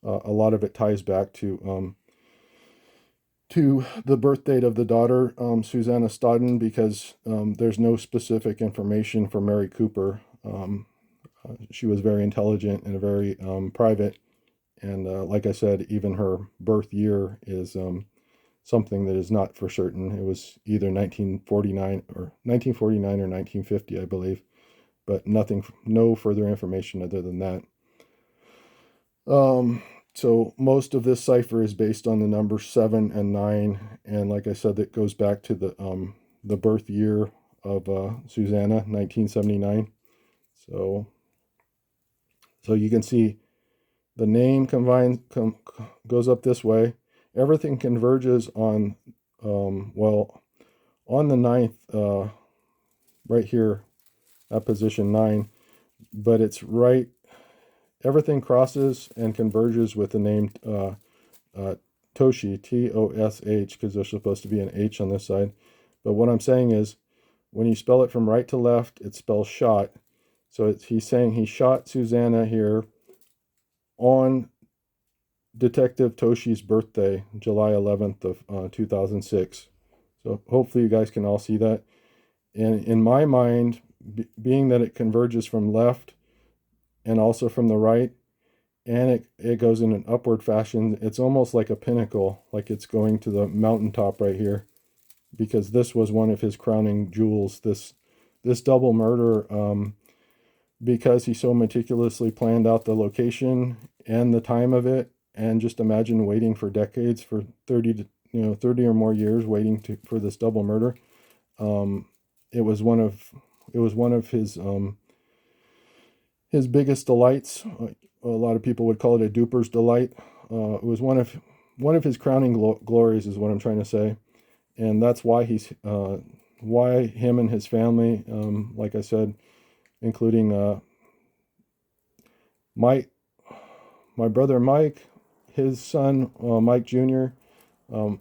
A lot of it ties back to the birth date of the daughter, Susanna Stodden, because there's no specific information for Mary Cooper. She was very intelligent and very private. And like I said, even her birth year is something that is not for certain. It was either 1949 or 1950, I believe, but no further information other than that. So most of this cipher is based on the numbers 7 and 9, and like I said, it goes back to the birth year of Susanna, 1979. So you can see the name goes up this way. Everything converges on on the 9th, right here at position 9, but it's right. Everything crosses and converges with the name Toshi, Tosh, because there's supposed to be an H on this side. But what I'm saying is, when you spell it from right to left, it spells shot. So he's saying he shot Susanna here on Detective Toshi's birthday, July 11th of 2006. So hopefully you guys can all see that. And in my mind, being that it converges from left and also from the right, and it goes in an upward fashion, it's almost like a pinnacle, like it's going to the mountaintop right here, because this was one of his crowning jewels, this double murder, because he so meticulously planned out the location and the time of it. And just imagine waiting for decades, for 30 or more years, waiting for this double murder. It was one of It was one of his biggest delights. A lot of people would call it a duper's delight. It was one of his crowning glories, is what I'm trying to say, and that's why why him and his family, like I said, including Mike, my brother Mike, his son Mike Jr., um,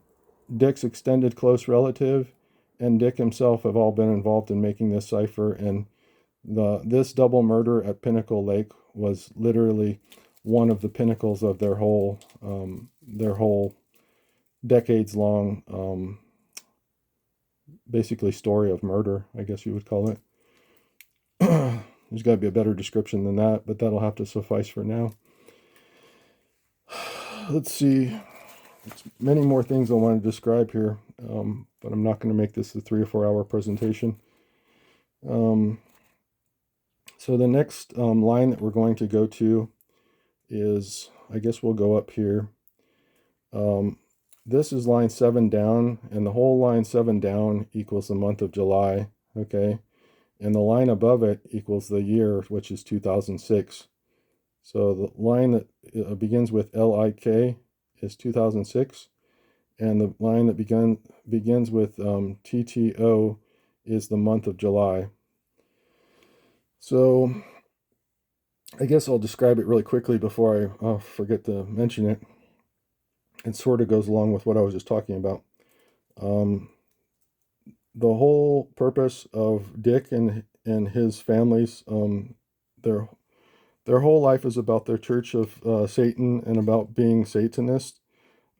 Dick's extended close relative, and Dick himself have all been involved in making this cipher. And this double murder at Pinnacle Lake was literally one of the pinnacles of their whole decades long basically story of murder, I guess you would call it. There's got to be a better description than that, but that'll have to suffice for now. Let's see. There's many more things I want to describe here, but I'm not going to make this a 3 or 4 hour presentation. So the next line that we're going to go to is, I guess we'll go up here. This is line 7 down, and the whole line 7 down equals the month of July, okay? And the line above it equals the year, which is 2006. So the line that begins with LIK is 2006, and the line that begins with TTO is the month of July. So I guess I'll describe it really quickly before I forget to mention it. It sort of goes along with what I was just talking about. The whole purpose of Dick and his families, their whole life is about their church of Satan and about being Satanist.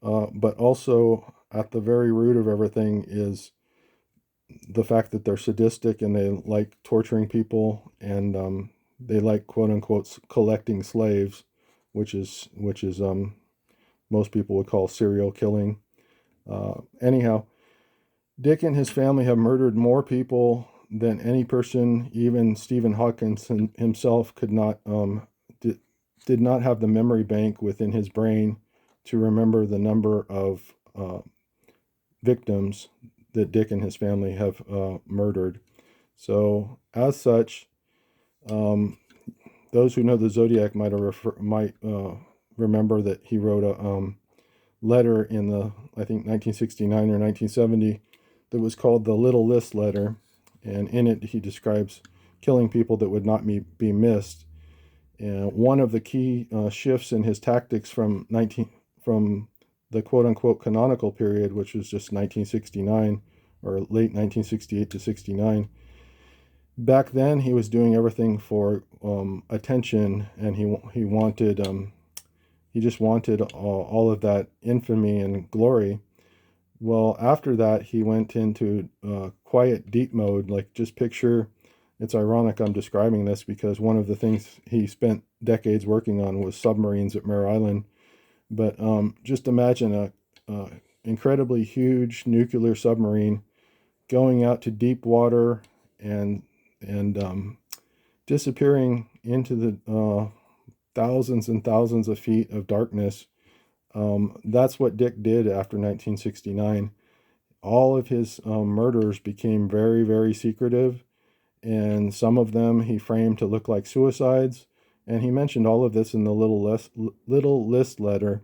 But also at the very root of everything is the fact that they're sadistic and they like torturing people, and they like, quote unquote, collecting slaves, which is most people would call serial killing. Anyhow, Dick and his family have murdered more people than any person, even Stephen Hawking himself could not did not have the memory bank within his brain to remember the number of victims that Dick and his family have murdered. So, as such, those who know the Zodiac might remember that he wrote a letter in the, I think, 1969 or 1970 that was called the Little List Letter, and in it he describes killing people that would not be missed. And one of the key shifts in his tactics from the quote-unquote canonical period, which was just 1969 or late 1968 to 69. Back then, he was doing everything for attention, and he just wanted all of that infamy and glory. Well, after that, he went into quiet deep mode. Like, just picture, it's ironic I'm describing this because one of the things he spent decades working on was submarines at Mare Island. But just imagine a incredibly huge nuclear submarine going out to deep water and disappearing into the thousands and thousands of feet of darkness. That's what Dick did after 1969. All of his murders became very, very secretive, and some of them he framed to look like suicides. And he mentioned all of this in the Little List letter,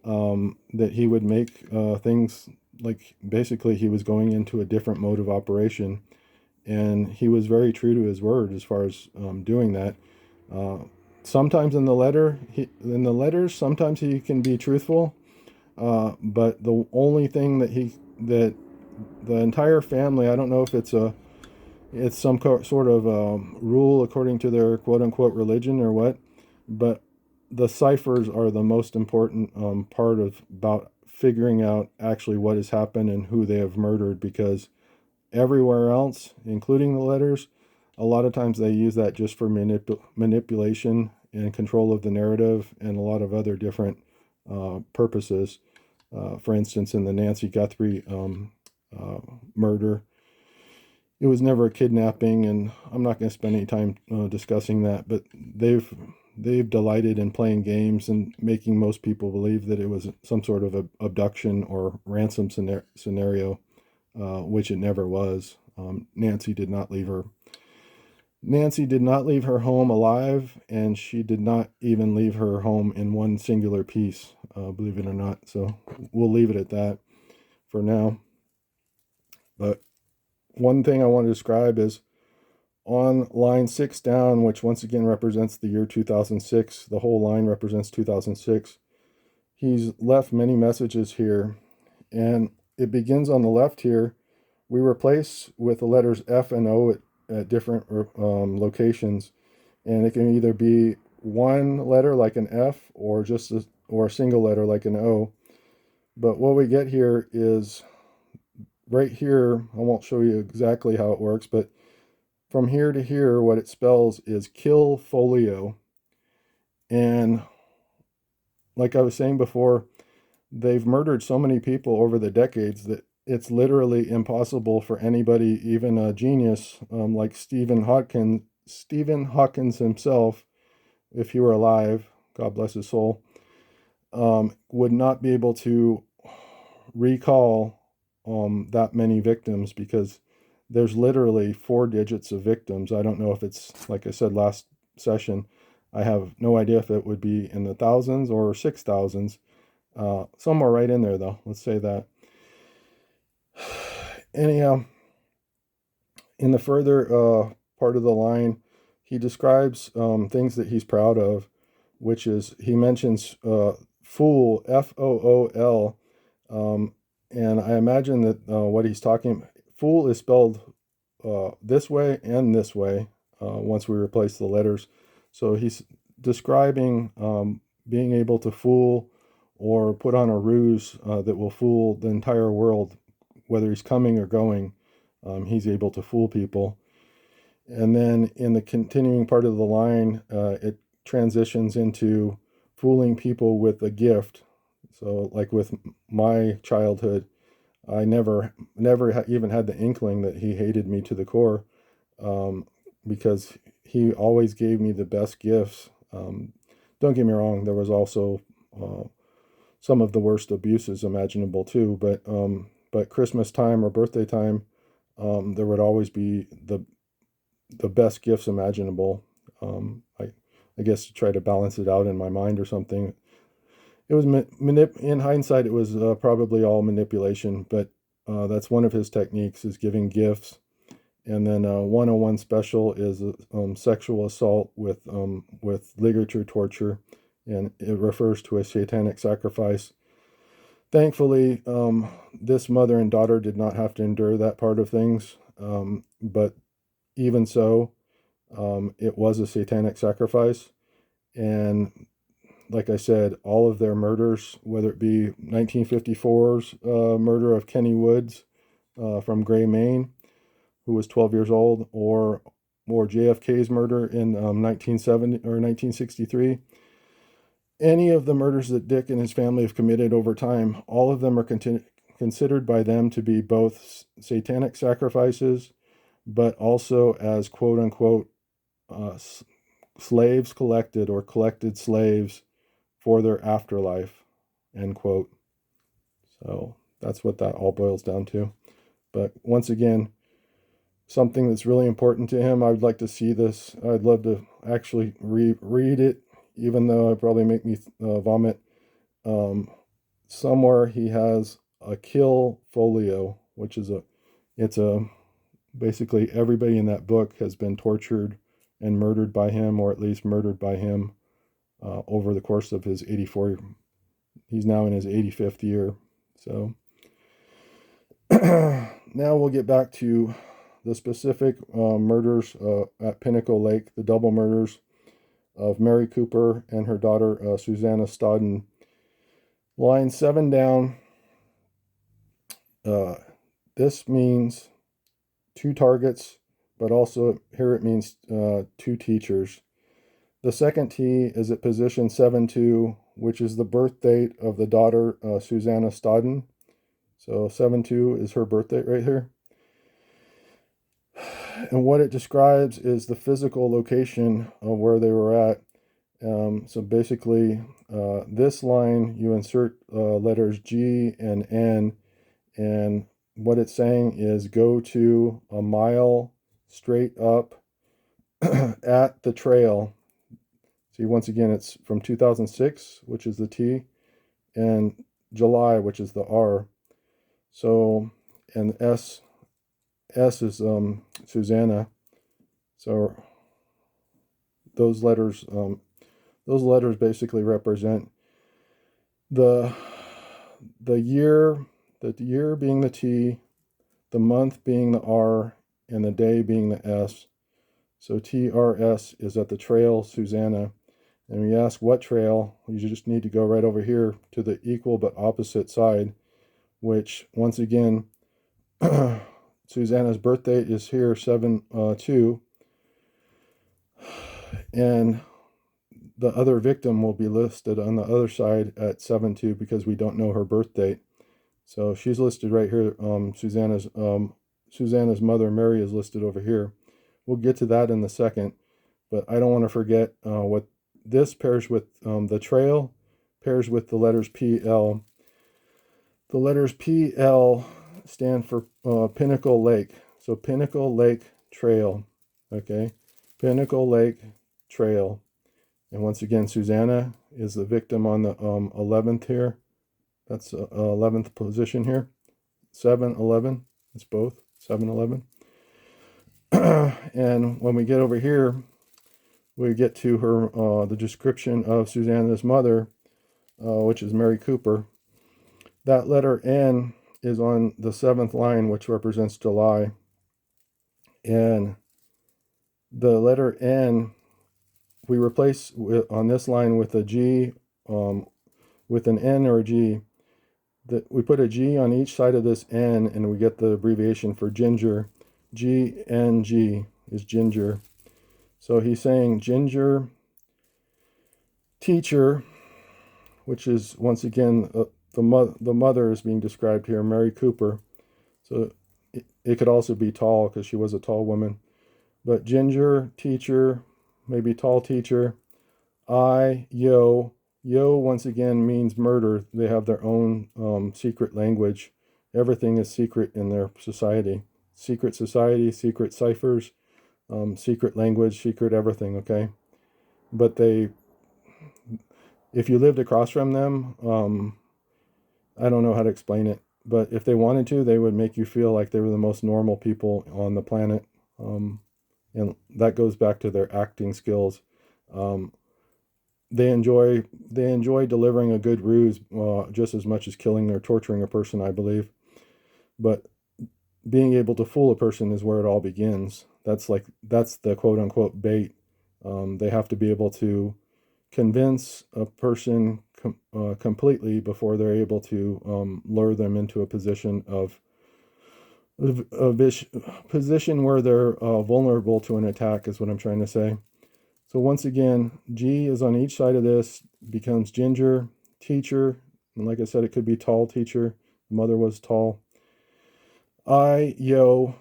that he would make things like, basically he was going into a different mode of operation, and he was very true to his word as far as doing that. Sometimes in the letters, sometimes he can be truthful, but the only thing that the entire family, I don't know if it's some sort of rule according to their quote unquote religion or what, but the ciphers are the most important part about figuring out actually what has happened and who they have murdered, because everywhere else, including the letters, a lot of times they use that just for manipulation and control of the narrative and a lot of other different purposes. For instance, in the Nancy Guthrie murder, it was never a kidnapping, and I'm not going to spend any time discussing that, but they've delighted in playing games and making most people believe that it was some sort of abduction or ransom scenario, which it never was. Nancy did not leave her Nancy did not leave her home alive, and she did not even leave her home in one singular piece, believe it or not. So we'll leave it at that for now. But one thing I want to describe is on line 6 down, which once again represents the year 2006, the whole line represents 2006. He's left many messages here, and it begins on the left here. We replace with the letters F and O at different locations, and it can either be one letter like an F or just or a single letter like an O. But what we get here is right here. I won't show you exactly how it works, but from here to here, what it spells is kill folio. And like I was saying before, they've murdered so many people over the decades that it's literally impossible for anybody, even a genius like Stephen Hawkins himself, if he were alive, God bless his soul, would not be able to recall that many victims, because there's literally 4 digits of victims. I don't know if it's, like I said last session, I have no idea if it would be in the thousands or 6,000s. Somewhere right in there, though. Let's say that. Anyhow, in the further part of the line, he describes things that he's proud of, which is, he mentions fool, Fool. And I imagine that what he's talking, fool is spelled this way and this way once we replace the letters. So he's describing being able to fool or put on a ruse that will fool the entire world, whether he's coming or going. He's able to fool people. And then in the continuing part of the line, it transitions into fooling people with a gift. So like with my childhood, I never even had the inkling that he hated me to the core, because he always gave me the best gifts. Don't get me wrong, there was also some of the worst abuses imaginable too, but Christmas time or birthday time, there would always be the best gifts imaginable. I guess to try to balance it out in my mind or something. It was in hindsight, it was probably all manipulation, but that's one of his techniques, is giving gifts. And then 101 special is sexual assault with ligature torture, and it refers to a satanic sacrifice. Thankfully, this mother and daughter did not have to endure that part of things, but even so, it was a satanic sacrifice. And like I said, all of their murders, whether it be 1954's murder of Kenny Woods from Gray, Maine, who was 12 years old, or JFK's murder in 1970 or 1963, any of the murders that Dick and his family have committed over time, all of them are considered by them to be both satanic sacrifices, but also as quote unquote slaves collected, or collected slaves for their afterlife, end quote. So that's what that all boils down to. But once again, something that's really important to him. I would like to see this. I'd love to actually read it, even though it probably make me vomit. Somewhere he has a kill folio, which is basically everybody in that book has been tortured and murdered by him, or at least murdered by him over the course of his 84. He's now in his 85th year. So now we'll get back to the specific murders at Pinnacle Lake, the double murders of Mary Cooper and her daughter, Susanna Stodden. Line 7 down, this means 2 targets, but also here it means 2 teachers. The second T is at position 7-2, which is the birth date of the daughter, Susanna Stodden. So 7-2 is her birth date right here. And what it describes is the physical location of where they were at. So basically, this line, you insert letters G and N, and what it's saying is go to a mile straight up at the trail. See, once again, it's from 2006, which is the T, and July, which is the R. So, and S is Susanna. So those letters basically represent the year being the T, the month being the R, and the day being the S. So TRS is at the trail Susanna. And when you ask what trail, you just need to go right over here to the equal but opposite side, which once again, Susanna's birthday is here 7/2, and the other victim will be listed on the other side at 7/2 because we don't know her birth date. So she's listed right here. Susanna's mother Mary is listed over here. We'll get to that in a second, but I don't want to forget what this pairs with. The trail pairs with the letters PL. The letters PL stand for Pinnacle Lake. So Pinnacle Lake Trail. Okay, Pinnacle Lake Trail. And once again, Susanna is the victim on the 11th here. That's 11th position here. 7-11. It's both 7-11. And when we get over here, we get to her the description of Susanna's mother, which is Mary Cooper. That letter N is on the 7th line, which represents July. And the letter N, we replace on this line with a G, with an N or a G. We put a G on each side of this N, and we get the abbreviation for ginger. GNG is ginger. So he's saying ginger teacher, which is once again the mother is being described here, Mary Cooper. So it could also be tall because she was a tall woman. But ginger teacher, maybe tall teacher. Yo once again means murder. They have their own secret language. Everything is secret in their society. Secret society, secret ciphers, secret language, secret everything, okay? But if you lived across from them, I don't know how to explain it, but if they wanted to, they would make you feel like they were the most normal people on the planet. And that goes back to their acting skills. They enjoy delivering a good ruse just as much as killing or torturing a person, I believe. But being able to fool a person is where it all begins. That's the quote unquote bait. They have to be able to convince a person completely before they're able to lure them into a position position where they're vulnerable to an attack, is what I'm trying to say. So once again, G is on each side of this, becomes ginger, teacher, and like I said, it could be tall teacher. Mother was tall. Yo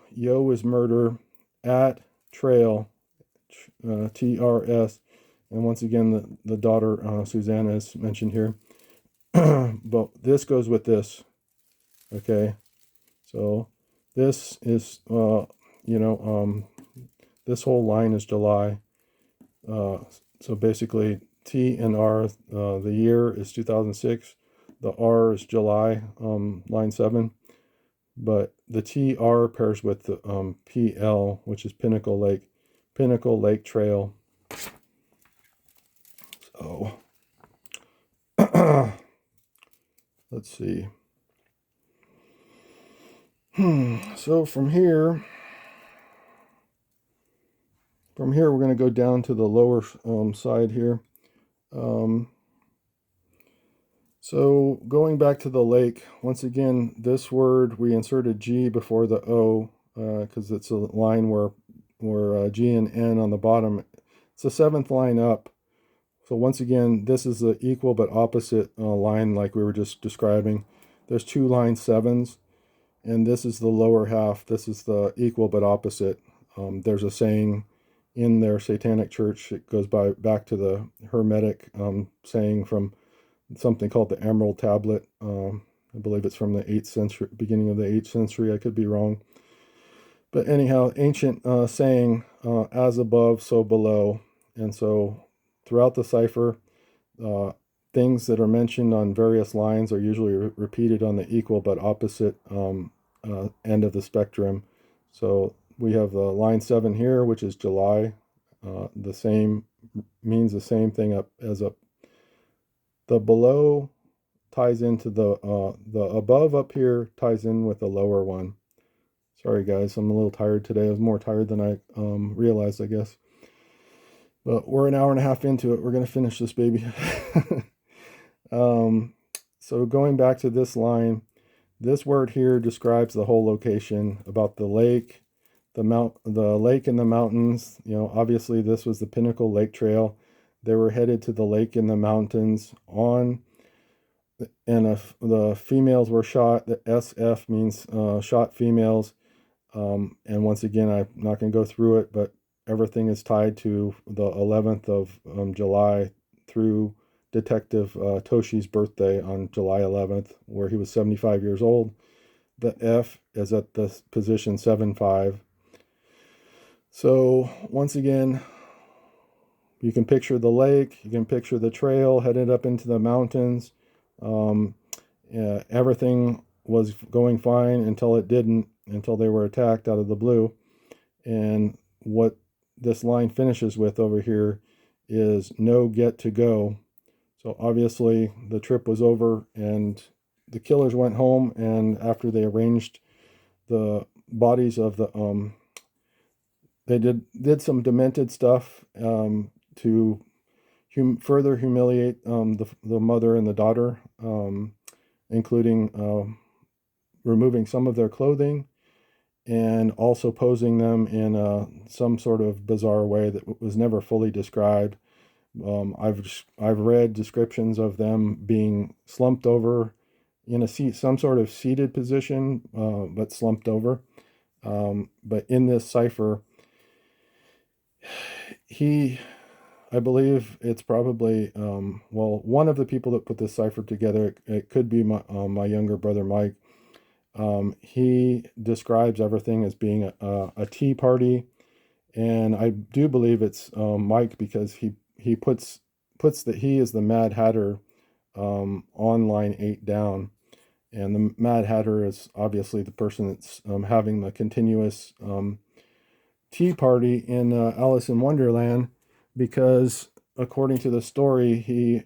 is murder. At trail, TRS, and once again the daughter Susanna is mentioned here. But this goes with this. Okay, so this is this whole line is July. So basically T and R, the year is 2006. The R is July, line 7. But the TR pairs with the PL, which is Pinnacle Lake Trail. So let's see. So from here we're going to go down to the lower side here. So going back to the lake, once again, this word, we inserted G before the O because it's a line where G and N on the bottom. It's the 7th line up. So once again, this is the equal but opposite line like we were just describing. There's 2 line 7s, and this is the lower half. This is the equal but opposite. There's a saying in their satanic church. It goes back to the Hermetic saying from something called the Emerald Tablet. I believe it's from the 8th century, beginning of the 8th century. I could be wrong. But anyhow, ancient saying, as above, so below. And so throughout the cipher, uh, things that are mentioned on various lines are usually repeated on the equal but opposite end of the spectrum. So we have line 7 here, which is July. The same means the same thing up as up. The below ties into the above up here ties in with the lower one. Sorry guys, I'm a little tired today. I was more tired than I realized, I guess. But we're an hour and a half into it. We're going to finish this baby. So going back to this line, this word here describes the whole location, about the lake, the lake and the mountains. You know, obviously this was the Pinnacle Lake Trail. They were headed to the lake in the mountains and the females were shot. The SF means shot females. And once again, I'm not going to go through it, but everything is tied to the 11th of July through Detective Toshi's birthday on July 11th, where he was 75 years old. The F is at the position 7-5. So once again, you can picture the lake, you can picture the trail headed up into the mountains. Everything was going fine until it didn't, until they were attacked out of the blue. And what this line finishes with over here is no get to go. So obviously the trip was over and the killers went home, and after they arranged the bodies of the they did some demented stuff to further humiliate the mother and the daughter, including removing some of their clothing and also posing them in some sort of bizarre way that was never fully described. I've read descriptions of them being slumped over in a seat, some sort of seated position, but slumped over. But in this cipher, I believe it's probably, one of the people that put this cipher together, it could be my younger brother, Mike. He describes everything as being a tea party. And I do believe it's Mike, because he puts that he is the Mad Hatter on line 8 down. And the Mad Hatter is obviously the person that's having the continuous tea party in Alice in Wonderland, because according to the story, he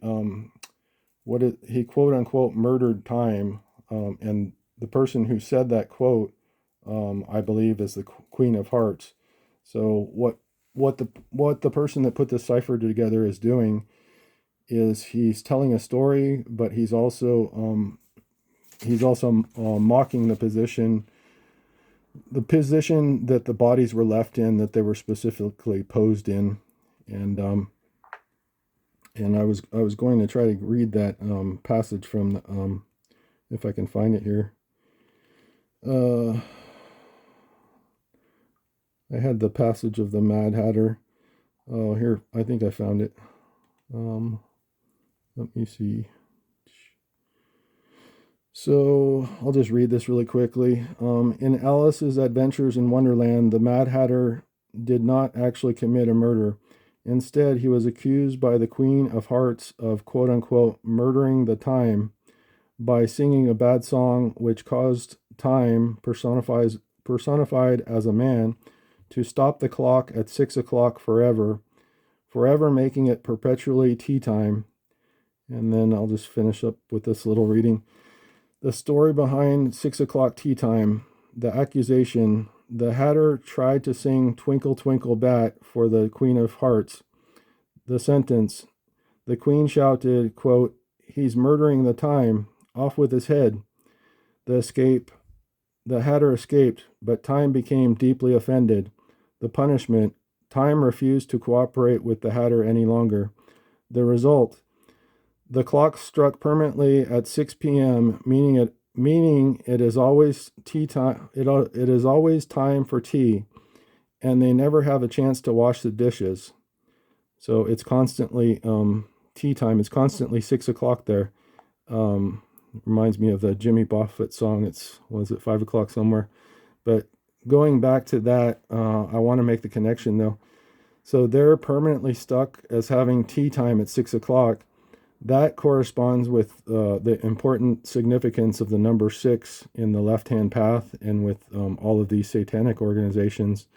quote unquote murdered time, and the person who said that quote, I believe, is the Queen of Hearts. So what the person that put this cipher together is doing is he's telling a story, but he's also mocking the position that the bodies were left in, that they were specifically posed in. And I was going to try to read that passage from the, if I can find it here. I had the passage of the Mad Hatter. Oh, here, I think I found it. Let me see. So I'll just read this really quickly. In Alice's Adventures in Wonderland, the Mad Hatter did not actually commit a murder. Instead, he was accused by the Queen of Hearts of quote-unquote murdering the time by singing a bad song which caused time, personified as a man, to stop the clock at 6 o'clock forever, making it perpetually tea time. And then I'll just finish up with this little reading. The story behind 6 o'clock tea time, the accusation: the Hatter tried to sing Twinkle Twinkle Bat for the Queen of Hearts. The sentence: the Queen shouted, quote, "He's murdering the time, off with his head." The Hatter escaped, but time became deeply offended. The punishment: time refused to cooperate with the Hatter any longer. The result: the clock struck permanently at 6 p.m., meaning it is always tea time. It is always time for tea, and they never have a chance to wash the dishes. So it's constantly tea time. It's constantly 6 o'clock there. Reminds me of the Jimmy Buffett song. Was it 5 o'clock somewhere? But going back to that, I want to make the connection though. So they're permanently stuck as having tea time at 6 o'clock. That corresponds with the important significance of the number 6 in the left-hand path, and with all of these satanic organizations.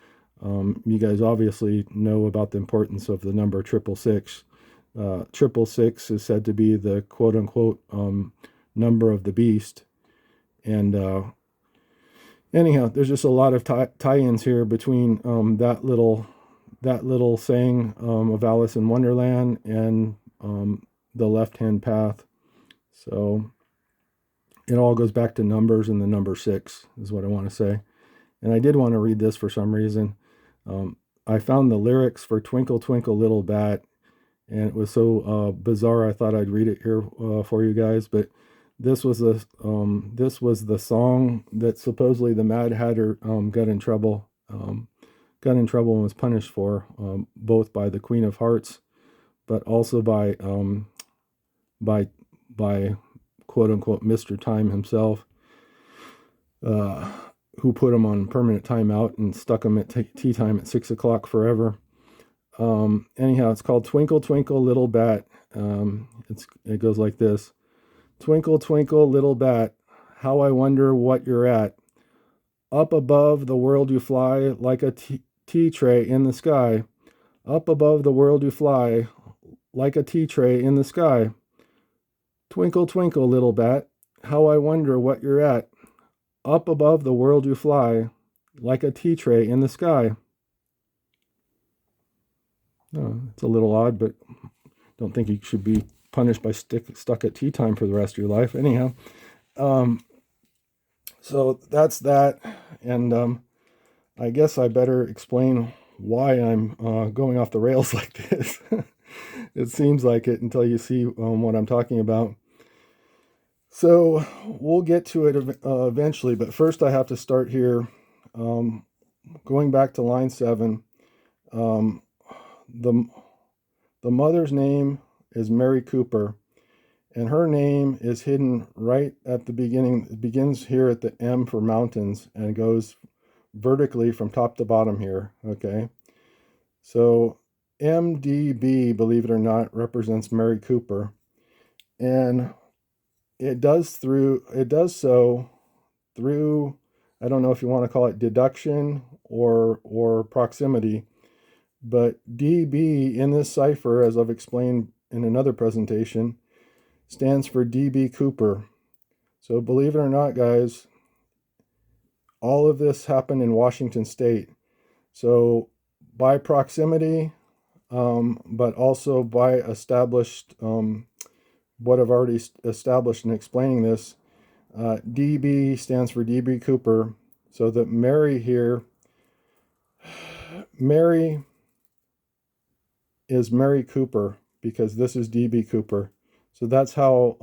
You guys obviously know about the importance of the number 666. 666 is said to be the quote-unquote number of the beast. And anyhow, there's just a lot of tie-ins here between that little saying of Alice in Wonderland and the left-hand path. So it all goes back to numbers, and the number 6 is what I want to say. And I did want to read this for some reason. I found the lyrics for Twinkle Twinkle Little Bat, and it was so bizarre I thought I'd read it here for you guys. But this was the song that supposedly the Mad Hatter got in trouble and was punished for, both by the Queen of Hearts, but also by quote unquote Mr. Time himself, who put him on permanent timeout and stuck him at tea time at 6 o'clock forever. Anyhow, it's called Twinkle Twinkle Little Bat. It goes like this: Twinkle twinkle little bat, how I wonder what you're at. Up above the world you fly like a tea tray in the sky. Up above the world you fly like a tea tray in the sky. Twinkle twinkle little bat, how I wonder what you're at. Up above the world you fly like a tea tray in the sky. It's a little odd, but don't think you should be punished by stuck at tea time for the rest of your life. Anyhow, so that's that. And I guess I better explain why I'm going off the rails like this. It seems like it until you see what I'm talking about. So we'll get to it eventually, but first I have to start here. Going back to line 7, the mother's name is Mary Cooper, and her name is hidden right at the beginning. It begins here at the M for mountains and goes vertically from top to bottom here. Okay, so MDB, believe it or not, represents Mary Cooper, and it does so through, I don't know if you want to call it deduction or proximity, but DB in this cipher, as I've explained in another presentation, stands for DB Cooper. So believe it or not, guys, all of this happened in Washington State. So by proximity, but also by established, what I've already established in explaining this, DB stands for DB Cooper. So that Mary here, Mary is Mary Cooper because this is DB Cooper. So that's how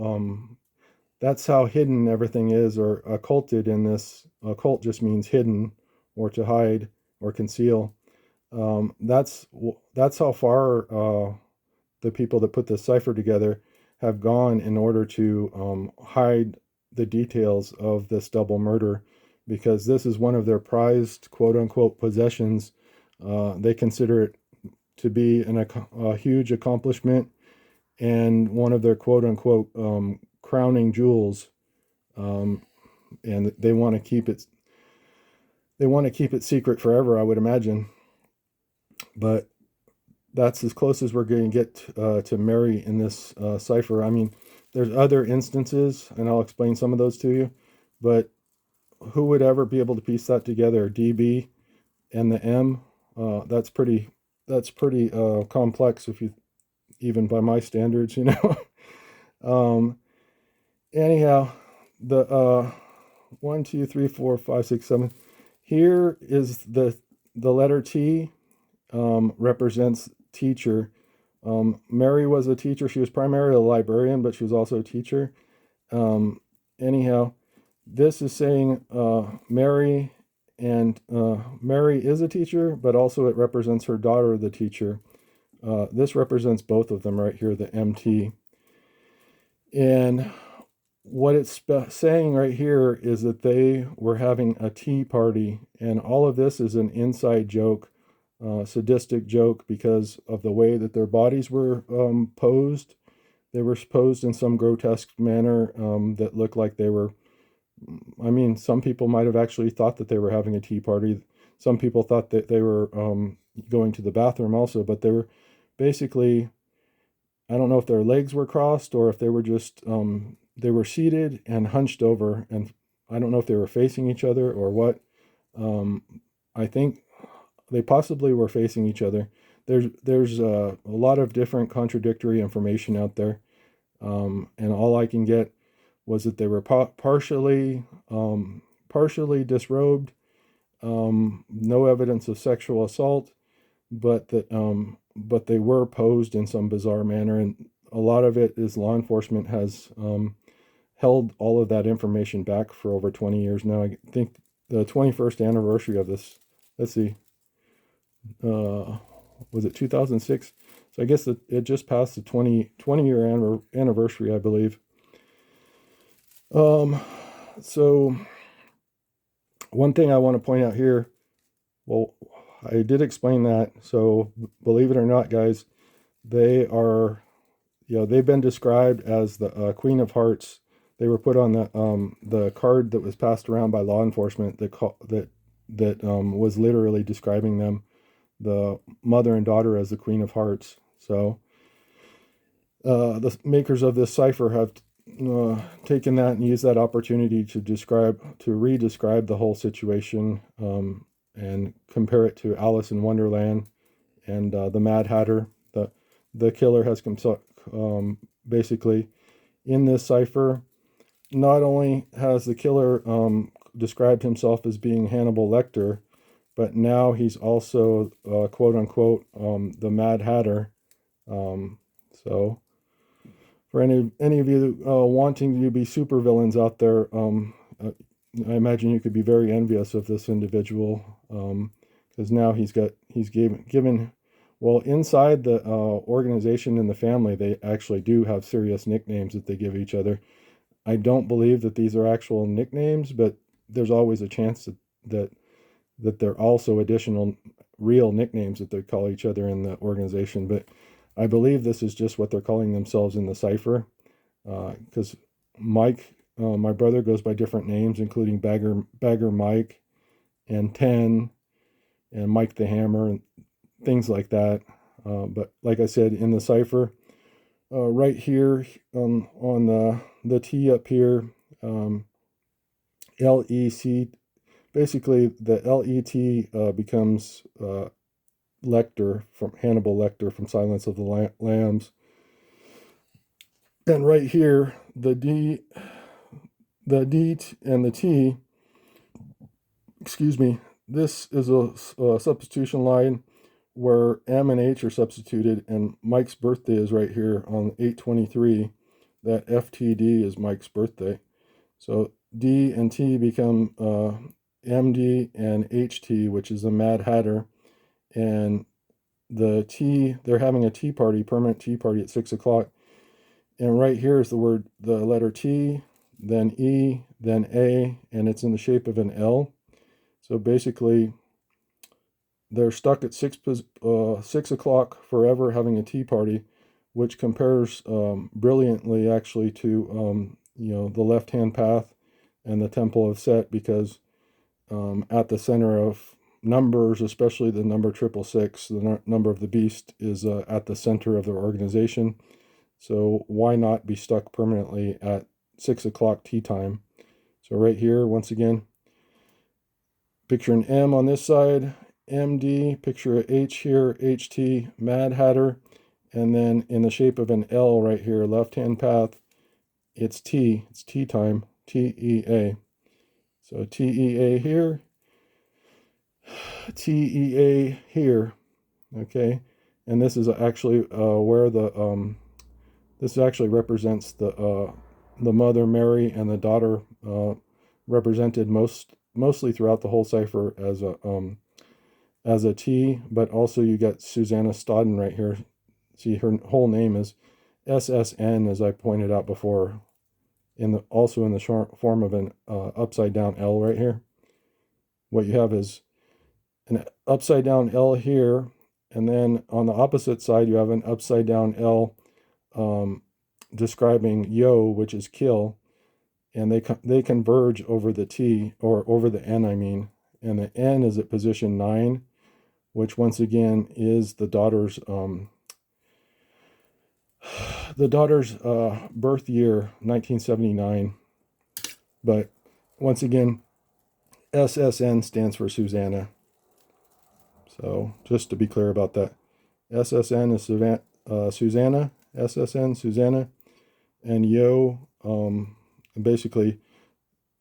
hidden everything is, or occulted in this. Occult just means hidden, or to hide or conceal. That's how far the people that put the cipher together have gone in order to hide the details of this double murder, because this is one of their prized quote-unquote possessions. They consider it to be a huge accomplishment and one of their quote-unquote crowning jewels, and they want to keep it secret forever, I would imagine. But that's as close as we're going to get to Mary in this cipher. I mean, there's other instances, and I'll explain some of those to you, but who would ever be able to piece that together? DB and the M, that's pretty complex, if you, even by my standards, you know. Anyhow, the 1, 2, 3, 4, 5, 6, 7. Here is the letter T, represents teacher. Mary was a teacher. She was primarily a librarian, but she was also a teacher. Anyhow, this is saying Mary, and Mary is a teacher, but also it represents her daughter, the teacher. This represents both of them right here, the MT. And what it's saying right here is that they were having a tea party, and all of this is an inside joke, sadistic joke, because of the way that their bodies were posed. They were posed in some grotesque manner that looked like they were. I mean, some people might have actually thought that they were having a tea party. Some people thought that they were going to the bathroom also, but they were basically, I don't know if their legs were crossed or if they were just, they were seated and hunched over. And I don't know if they were facing each other or what. I think they possibly were facing each other. There's a lot of different contradictory information out there. And all I can get was that they were partially disrobed, no evidence of sexual assault, but they were posed in some bizarre manner, and a lot of it is law enforcement has held all of that information back for over 20 years now. I think the 21st anniversary of this, let's see, was it 2006? So I guess it just passed the 20-year anniversary, I believe. So one thing I want to point out here, well, I did explain that. So believe it or not, guys, they are, they've been described as the Queen of Hearts. They were put on the card that was passed around by law enforcement that was literally describing them, the mother and daughter, as the Queen of Hearts. So the makers of this cipher have taken that and used that opportunity to re-describe the whole situation, and compare it to Alice in Wonderland and the Mad Hatter. The killer has basically in this cipher. Not only has the killer described himself as being Hannibal Lecter, but now he's also quote unquote the Mad Hatter. So for any of you wanting to be supervillains out there, I imagine you could be very envious of this individual, because now he's given. Well, inside the organization and the family, they actually do have serious nicknames that they give each other. I don't believe that these are actual nicknames, but there's always a chance that they're also additional real nicknames that they call each other in the organization. But I believe this is just what they're calling themselves in the cipher, because Mike, my brother, goes by different names, including Bagger Mike and 10 and Mike the Hammer and things like that. But like I said, in the cipher, right here on the T up here, LEC, basically the LET becomes Lecter, from Hannibal Lecter from Silence of the Lambs. And right here, the D and the T, excuse me, this is a substitution line where M and H are substituted, and Mike's birthday is right here on 8/23. That FTD is Mike's birthday. So D and T become MD and HT, which is a Mad Hatter. And the T, they're having a tea party, permanent tea party at 6 o'clock. And right here is the letter T, then E, then A, and it's in the shape of an L. So basically, they're stuck at 6 o'clock forever having a tea party, which compares brilliantly actually to the left-hand path and the Temple of Set, because at the center of numbers, especially the number 666, the number of the beast, is at the center of their organization. So why not be stuck permanently at 6 o'clock tea time? So right here, once again, picture an M on this side, MD, picture a H here, HT, Mad Hatter, and then in the shape of an L right here, left-hand path, it's T, it's tea time, TEA. So TEA here, TEA here, okay? And this is actually where this actually represents the mother Mary and the daughter represented mostly throughout the whole cipher as a T, but also you got Susanna Stodden right here. See, her whole name is SSN, as I pointed out before. also in the form of an upside down L right here. What you have is an upside down L here, and then on the opposite side you have an upside down L describing yo, which is kill, and they converge over the T, or over the N, I mean, and the N is at position 9, which once again is the daughter's birth year, 1979. But once again, SSN stands for Susanna. So just to be clear about that, SSN is Susanna, SSN Susanna, and yo, basically,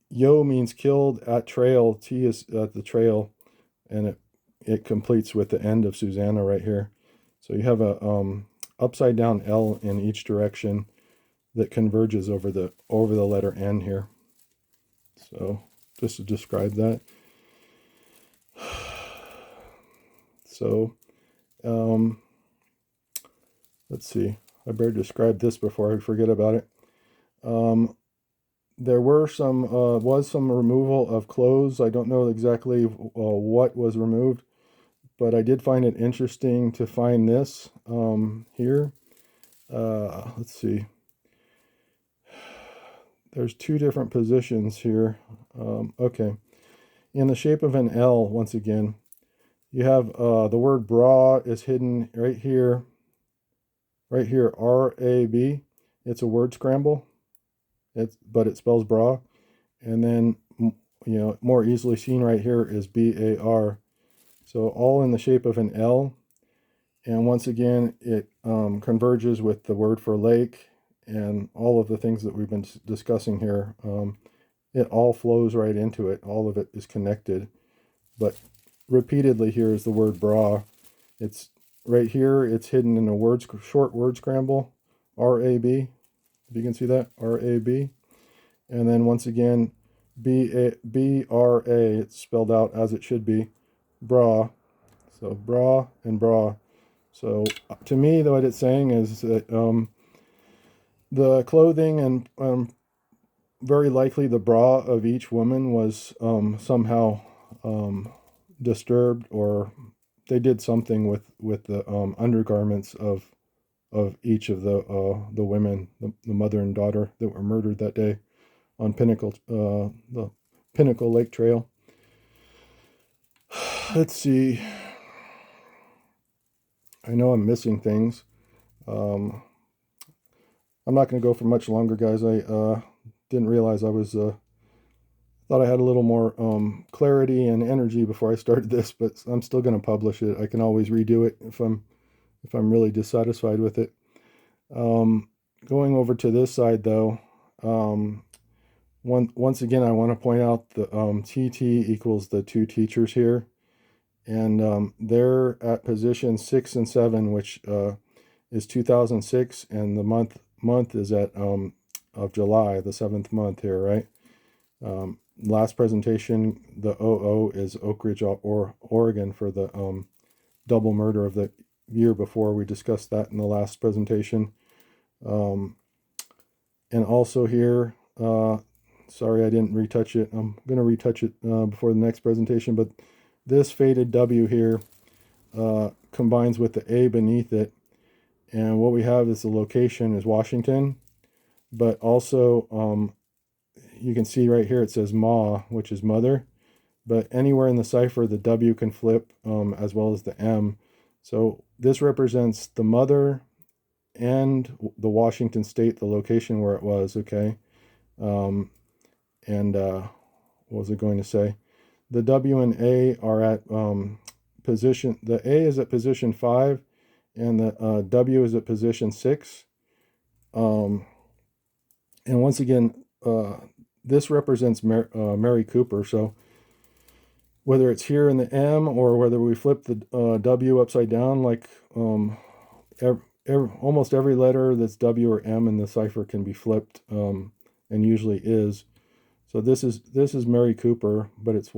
yo means killed at trail. T is at the trail, and it completes with the end of Susanna right here. So you have a upside down L in each direction that converges over the letter N here. So just to describe that. So let's see. I better describe this before I forget about it. There was some removal of clothes. I don't know exactly what was removed, but I did find it interesting to find this here. Let's see. There's two different positions here. Okay. In the shape of an L, once again, you have the word bra is hidden right here. Right here, R-A-B. It's a word scramble. But it spells bra. And then, more easily seen right here is B-A-R. So all in the shape of an L. And once again, it converges with the word for lake and all of the things that we've been discussing here. It all flows right into it. All of it is connected. But repeatedly here is the word bra. It's right here. It's hidden in a short word scramble, R-A-B. If you can see that, R-A-B. And then once again, B-R-A. It's spelled out as it should be, bra. So bra and bra. So to me, what it's saying is that the clothing and very likely the bra of each woman was somehow disturbed, or they did something with the undergarments of each of the women, the mother and daughter that were murdered that day on Pinnacle, the Pinnacle Lake Trail. Let's see. I know I'm missing things. I'm not going to go for much longer, guys. I didn't realize I was thought I had a little more clarity and energy before I started this, but I'm still going to publish it. I can always redo it if I'm really dissatisfied with it. Going over to this side though, once again I want to point out the TT equals the two teachers here, and they're at position 6 and 7, which is 2006, and the month is at of July, the 7th month here, right? Last presentation, the OO is Oak Ridge, Oregon, for the double murder of the year before. We discussed that in the last presentation. And also here, sorry I didn't retouch it. I'm going to retouch it before the next presentation, but this faded W here combines with the A beneath it. And what we have is the location is Washington, but also you can see right here it says Ma, which is mother, but anywhere in the cipher the W can flip as well as the M. So this represents the mother and the Washington state, the location where it was, okay? What was it going to say? The W and A are at position, the A is at position 5, and the W is at position 6. And once again, this represents Mary Cooper. So whether it's here in the M or whether we flip the W upside down, like almost every letter that's W or M in the cipher can be flipped, and usually is. So this is Mary Cooper, but it's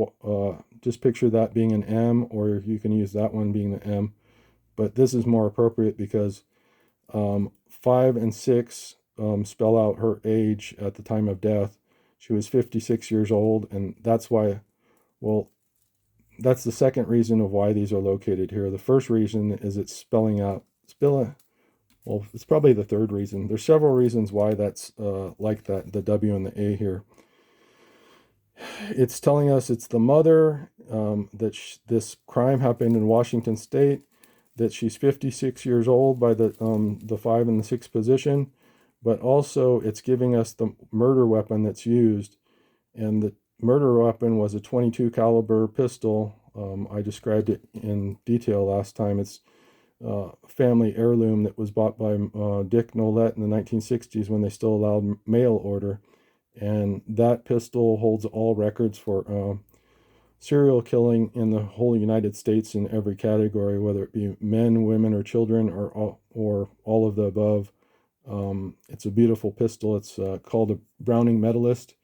just picture that being an M, or you can use that one being the M. But this is more appropriate because 5 and 6 spell out her age at the time of death. She was 56 years old, and that's why, well, that's the second reason of why these are located here. The first reason is it's well, it's probably the third reason. There's several reasons why that's like that, the W and the A here. It's telling us it's the mother, that this crime happened in Washington State, that she's 56 years old by the 5 and the 6 position, but also it's giving us the murder weapon that's used, and the murder weapon was a .22 caliber pistol. I described it in detail last time. It's family heirloom that was bought by Dick Nolette in the 1960s when they still allowed mail order. And that pistol holds all records for serial killing in the whole United States in every category, whether it be men, women, or children, or all of the above. It's a beautiful pistol. It's called a Browning Medalist.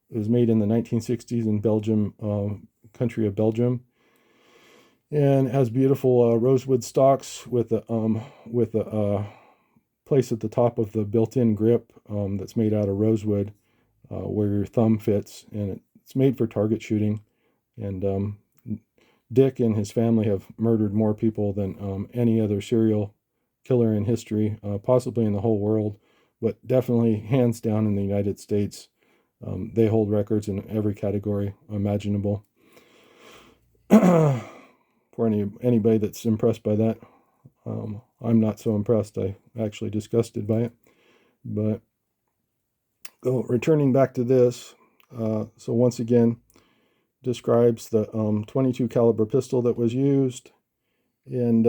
It was made in the 1960s in Belgium, country of Belgium, and it has beautiful rosewood stocks with a place at the top of the built-in grip that's made out of rosewood, where your thumb fits, and it's made for target shooting. And Dick and his family have murdered more people than any other serial killer in history, possibly in the whole world, but definitely hands down in the United States. They hold records in every category imaginable. For anybody that's impressed by that, I'm not so impressed. I'm actually disgusted by it. But returning back to this, so once again, describes the .22 caliber pistol that was used, and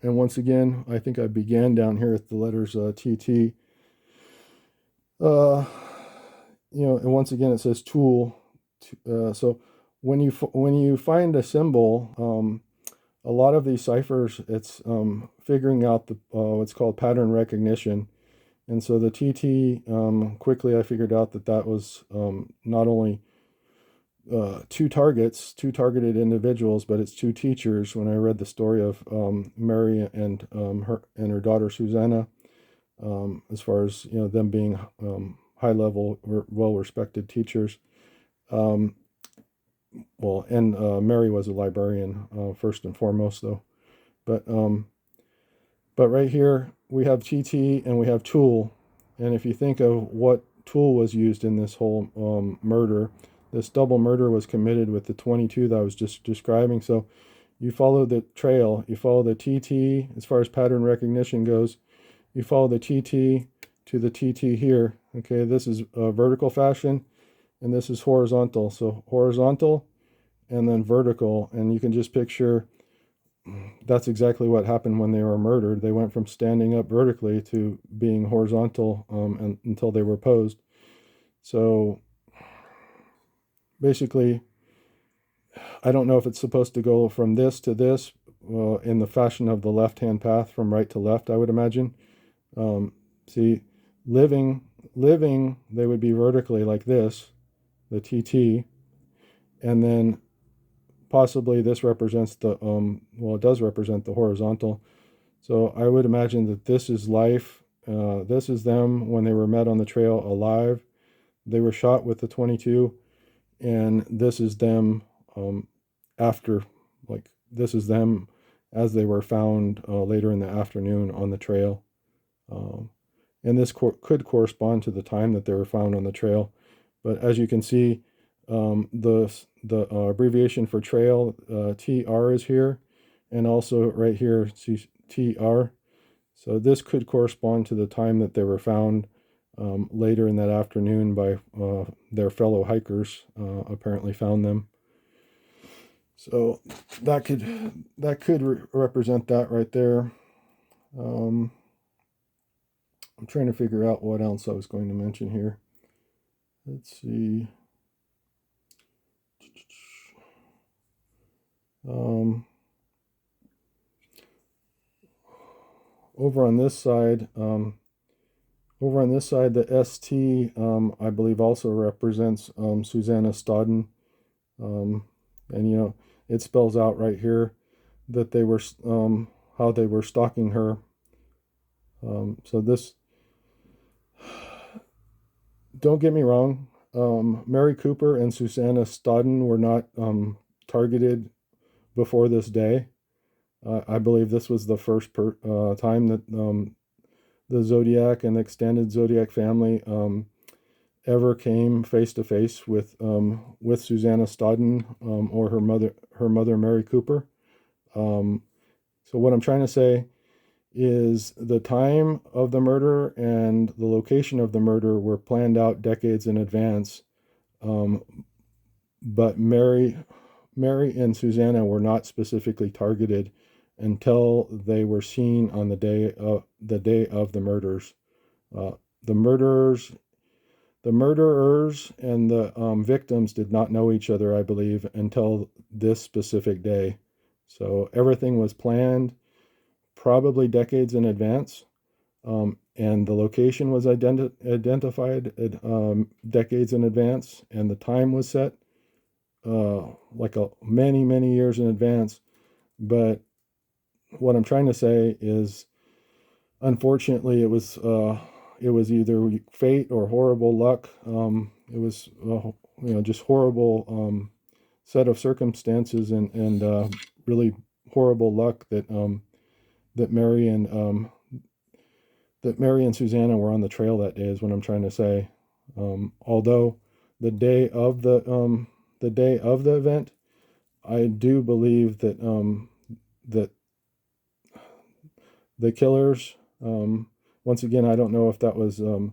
once again, I think I began down here at the letters TT. And once again it says tool. So when you find a symbol, a lot of these ciphers, it's figuring out the what's called pattern recognition. And so the TT, quickly I figured out that was not only two targeted individuals, but it's two teachers. When I read the story of Mary and her daughter Susanna, as far as them being high level, well respected teachers. Mary was a librarian first and foremost, though. But right here we have TT and we have tool, and if you think of what tool was used in this whole murder, this double murder was committed with the .22 that I was just describing. So you follow the trail, you follow the TT as far as pattern recognition goes. You follow the TT to the TT here. Okay, this is a vertical fashion, and this is horizontal. So horizontal and then vertical, and you can just picture that's exactly what happened when they were murdered. They went from standing up vertically to being horizontal until they were posed. So basically, I don't know if it's supposed to go from this to this in the fashion of the left-hand path from right to left, I would imagine. See, living, they would be vertically like this, the TT, and then possibly this represents the, it does represent the horizontal. So I would imagine that this is life. This is them when they were met on the trail alive. They were shot with the .22, and this is them after, like this is them as they were found later in the afternoon on the trail. And this could correspond to the time that they were found on the trail. But as you can see, the abbreviation for trail, TR, is here, and also right here, see TR. So this could correspond to the time that they were found later in that afternoon by their fellow hikers. Apparently found them. So that could represent that right there. I'm trying to figure out what else I was going to mention here. Let's see. Over on this side, the ST, I believe, also represents Susanna Stodden, and it spells out right here that they were how they were stalking her. So this Don't get me wrong. Mary Cooper and Susanna Stodden were not targeted before this day. I believe this was the first time that the Zodiac and the extended Zodiac family ever came face to face with Susanna Stodden or her mother Mary Cooper. So what I'm trying to say is the time of the murder and the location of the murder were planned out decades in advance. Um, but Mary and Susanna were not specifically targeted until they were seen on the day of the murders. Uh, the murderers the murderers and the victims did not know each other, I believe, until this specific day. So everything was planned probably decades in advance, and the location was identified decades in advance, and the time was set many years in advance. But what I'm trying to say is, unfortunately, it was either fate or horrible luck. It was just horrible set of circumstances and really horrible luck that Mary and Susanna were on the trail that day is what I'm trying to say. Although the day of the event, I do believe that the killers. Once again, I don't know if that was uh,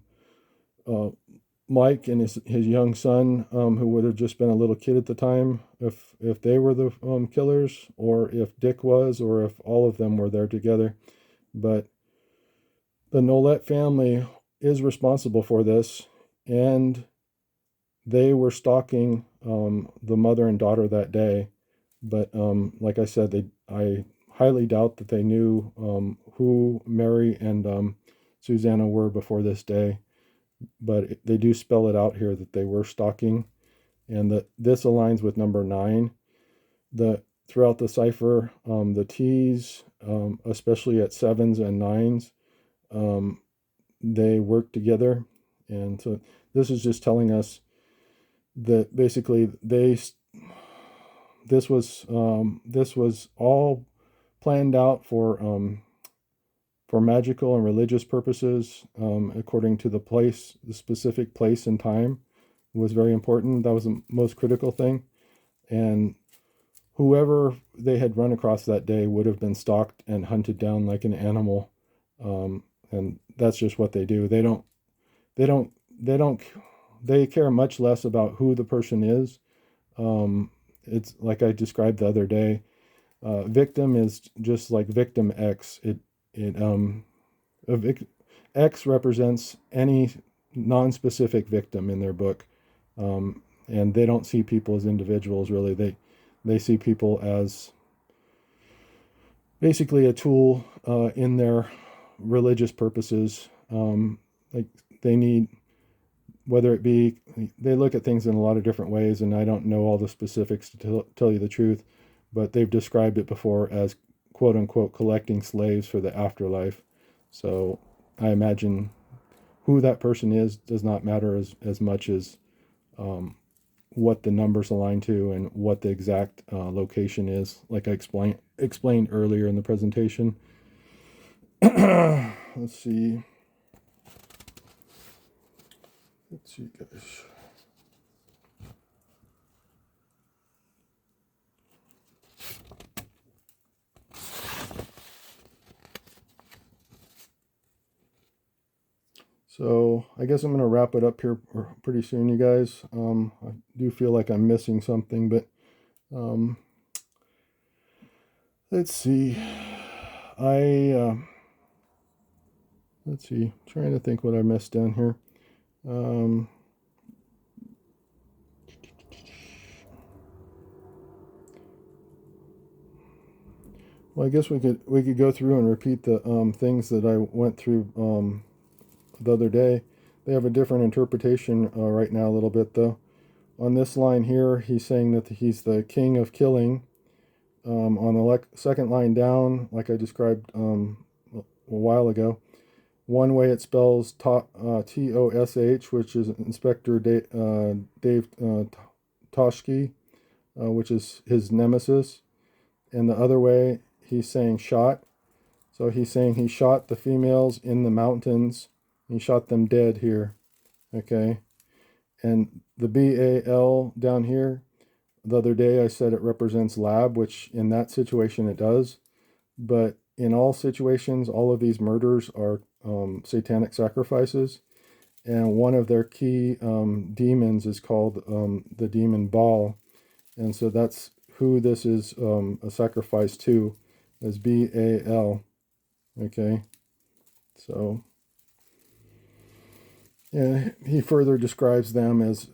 Mike and his young son, who would have just been a little kid at the time, if they were the killers, or if Dick was, or if all of them were there together. But the Nolette family is responsible for this, and they were stalking the mother and daughter that day. But like I said, I highly doubt that they knew who Mary and Susanna were before this day. But they do spell it out here that they were stalking, and that this aligns with number 9. Throughout the cipher, the T's, especially at 7s and 9s, they work together, and so this is just telling us that basically this was all planned out for magical and religious purposes, according to the specific place and time was very important. That was the most critical thing, and whoever they had run across that day would have been stalked and hunted down like an animal. And that's just what they do. They don't, they care much less about who the person is. It's like I described the other day. Victim is just like victim X. X represents any non-specific victim in their book. And they don't see people as individuals, really. They see people as basically a tool in their religious purposes. Like they need, whether it be, they look at things in a lot of different ways, and I don't know all the specifics to tell you the truth, but they've described it before as quote unquote collecting slaves for the afterlife. So I imagine who that person is does not matter as much as what the numbers align to and what the exact location is, like I explained earlier in the presentation. Let's see, guys. So I guess I'm going to wrap it up here pretty soon, you guys. I do feel like I'm missing something, but let's see. Let's see. Trying to think what I missed down here. Well, I guess we could go through and repeat the things that I went through the other day. They have a different interpretation right now a little bit, though. On this line here, he's saying that he's the king of killing. On the second line down, like I described a while ago, One way it spells Tosh, which is Inspector Dave Toshke, which is his nemesis. And the other way, he's saying shot. So he's saying he shot the females in the mountains. He shot them dead here. Okay. And the BAL down here, the other day I said it represents lab, which in that situation it does. But in all situations, all of these murders are satanic sacrifices. And one of their key demons is called the demon Baal. And so that's who this is a sacrifice to, is BAL. Okay. So, yeah, he further describes them as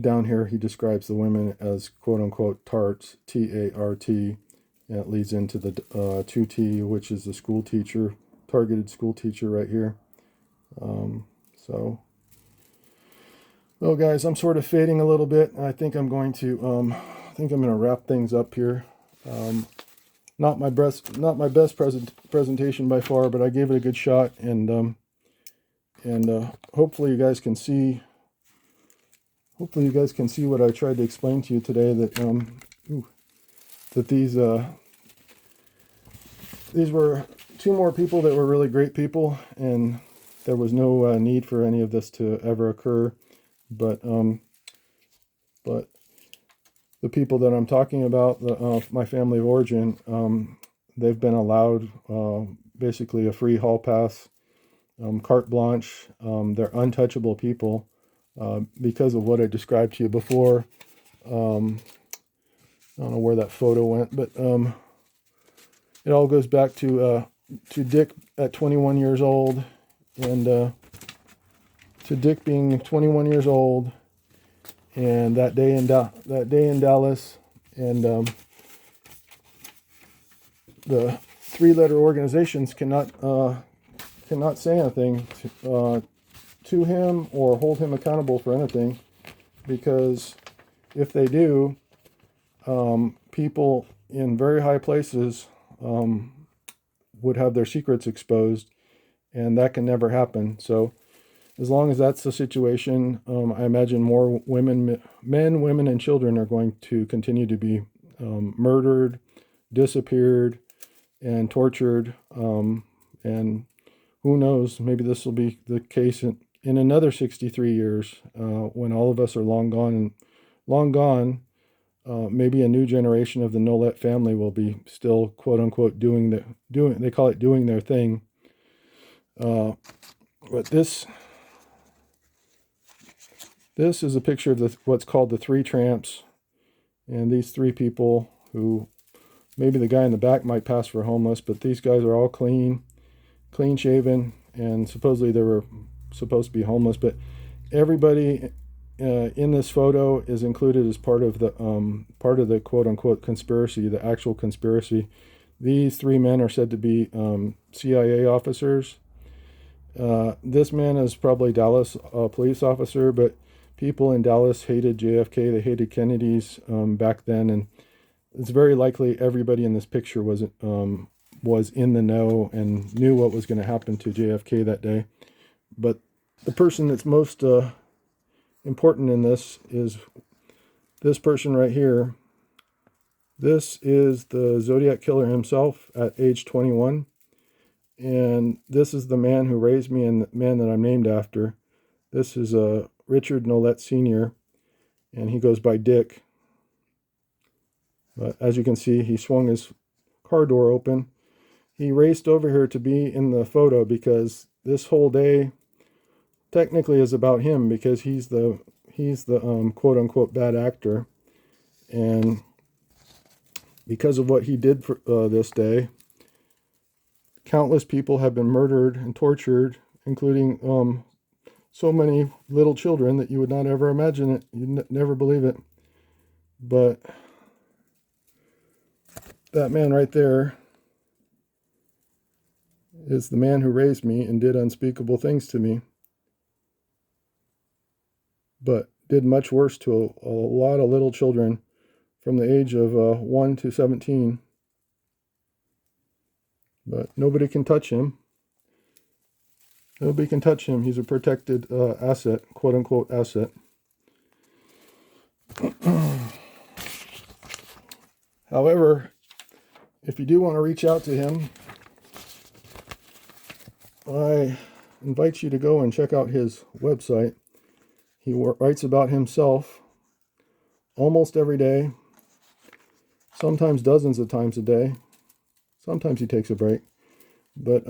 down here, he describes the women as quote unquote tarts, TART. And it leads into the 2T, which is the school teacher, targeted school teacher right here. So, well, guys, I'm sort of fading a little bit. I think I'm going to wrap things up here. Not my best presentation by far, but I gave it a good shot, and hopefully you guys can see. Hopefully you guys can see what I tried to explain to you today. That these were two more people that were really great people, and there was no need for any of this to ever occur. But the people that I'm talking about, my family of origin, they've been allowed basically a free hall pass, carte blanche. They're untouchable people because of what I described to you before. I don't know where that photo went, but it all goes back to Dick at 21 years old, and to Dick being 21 years old, and that day in Dallas, and the three-letter organizations cannot say anything to him or hold him accountable for anything, because if they do, people in very high places would have their secrets exposed, and that can never happen. So as long as that's the situation, I imagine more men, women, and children are going to continue to be murdered, disappeared, and tortured. And who knows, maybe this will be the case in another 63 years when all of us are long gone. Maybe a new generation of the Nolette family will be still, quote unquote, doing their thing. But this is a picture of what's called the three tramps, and these three people who, maybe the guy in the back might pass for homeless, but these guys are all clean shaven, and supposedly they were supposed to be homeless. But everybody in this photo is included as part of the quote unquote conspiracy, the actual conspiracy. These three men are said to be CIA officers. This man is probably Dallas police officer, but people in Dallas hated JFK. They hated Kennedy's back then, and it's very likely everybody in this picture was in the know and knew what was going to happen to JFK that day. But the person that's most important in this is this person right here. This is the Zodiac killer himself at age 21. And this is the man who raised me and the man that I'm named after. This is Richard Nolette Sr., and he goes by Dick. But as you can see, he swung his car door open. He raced over here to be in the photo because this whole day technically is about him, because he's the quote unquote bad actor, and because of what he did for this day, countless people have been murdered and tortured, including so many little children that you would not ever imagine it. You'd never believe it. But that man right there is the man who raised me and did unspeakable things to me, but did much worse to a lot of little children from the age of 1 to 17. But nobody can touch him. Nobody can touch him. He's a protected asset, quote unquote asset. However, if you do want to reach out to him, I invite you to go and check out his website. He writes about himself almost every day, sometimes dozens of times a day. Sometimes he takes a break. But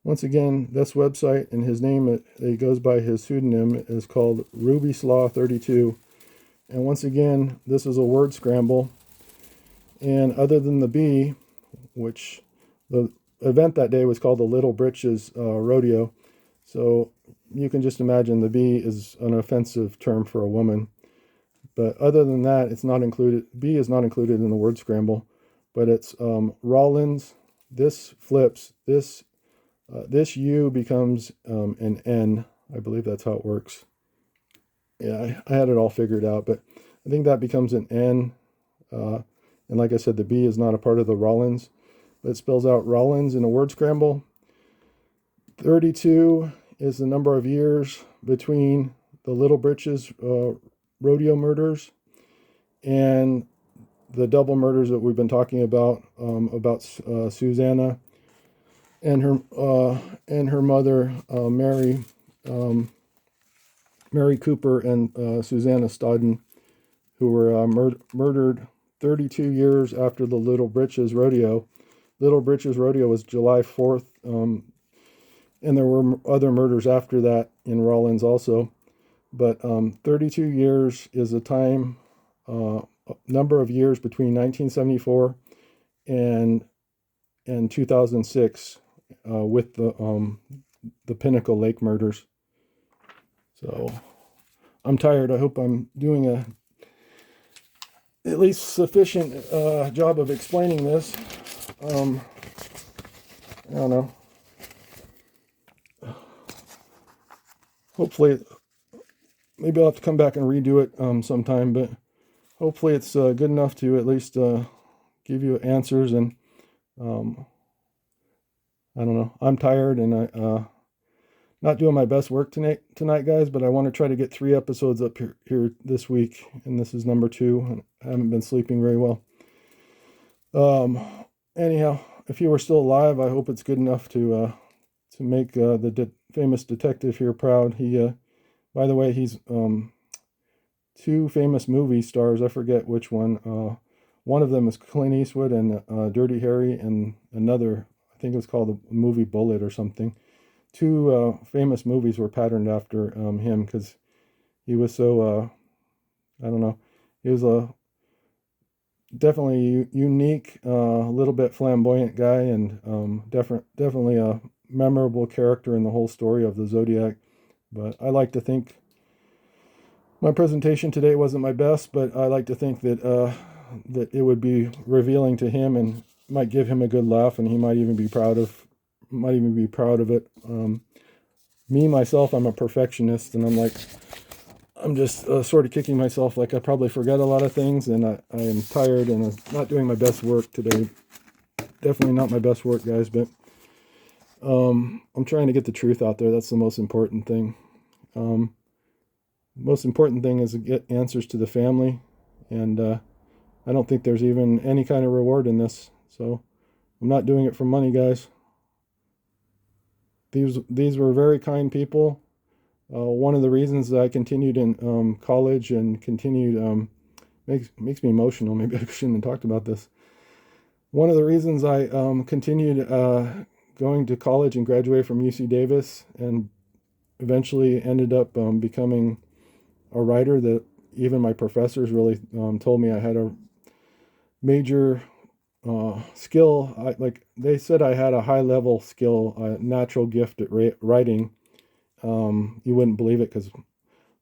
once again, this website and his name, he goes by his pseudonym, is called Rubyslaw32. And once again, this is a word scramble. And other than the B, which the event that day was called the Little Britches Rodeo. So you can just imagine the B is an offensive term for a woman. But other than that, it's not included. B is not included in the word scramble. But it's Rollins. This flips. This U becomes an N. I believe that's how it works. Yeah, I had it all figured out, but I think that becomes an N. And like I said, the B is not a part of the Rollins. But it spells out Rollins in a word scramble. 32 is the number of years between the Little Britches rodeo murders and the double murders that we've been talking about Susanna and her mother, Mary Cooper and Susanna Stodden, who were murdered 32 years after the Little Britches Rodeo. Little Britches Rodeo was July 4th, and there were other murders after that in Rollins also. But 32 years is a time, number of years between 1974 and 2006 with the Pinnacle Lake murders. So I'm tired. I hope I'm doing a at least sufficient job of explaining this. I don't know. Hopefully, maybe I'll have to come back and redo it sometime, but hopefully it's good enough to at least give you answers. And I don't know. I'm tired and I not doing my best work tonight, guys, but I want to try to get 3 episodes up here this week, and this is number 2, and I haven't been sleeping very well. Anyhow, if you were still alive, I hope it's good enough to make the famous detective here proud. He, by the way, he's 2 famous movie stars. I forget which one. One of them is Clint Eastwood and Dirty Harry, and another, I think it was called the movie Bullet or something. 2 famous movies were patterned after him because he was so, I don't know, he was a definitely unique, a little bit flamboyant guy, and definitely a memorable character in the whole story of the Zodiac. But I like to think my presentation today wasn't my best, but I like to think that that it would be revealing to him and might give him a good laugh, and he might even be proud of it. Me myself, I'm a perfectionist, and I'm just sort of kicking myself, like I probably forget a lot of things, and I am tired and I'm not doing my best work today. Definitely not my best work, guys, but I'm trying to get the truth out there. That's the most important thing. Most important thing is to get answers to the family, and I don't think there's even any kind of reward in this, so I'm not doing it for money, guys. These were very kind people. One of the reasons that I continued in college and continued makes me emotional. Maybe I shouldn't have talked about this. One of the reasons I continued going to college and graduated from UC Davis and eventually ended up becoming a writer that even my professors really told me I had a major skill. They said I had a high level skill, natural gift at writing. You wouldn't believe it because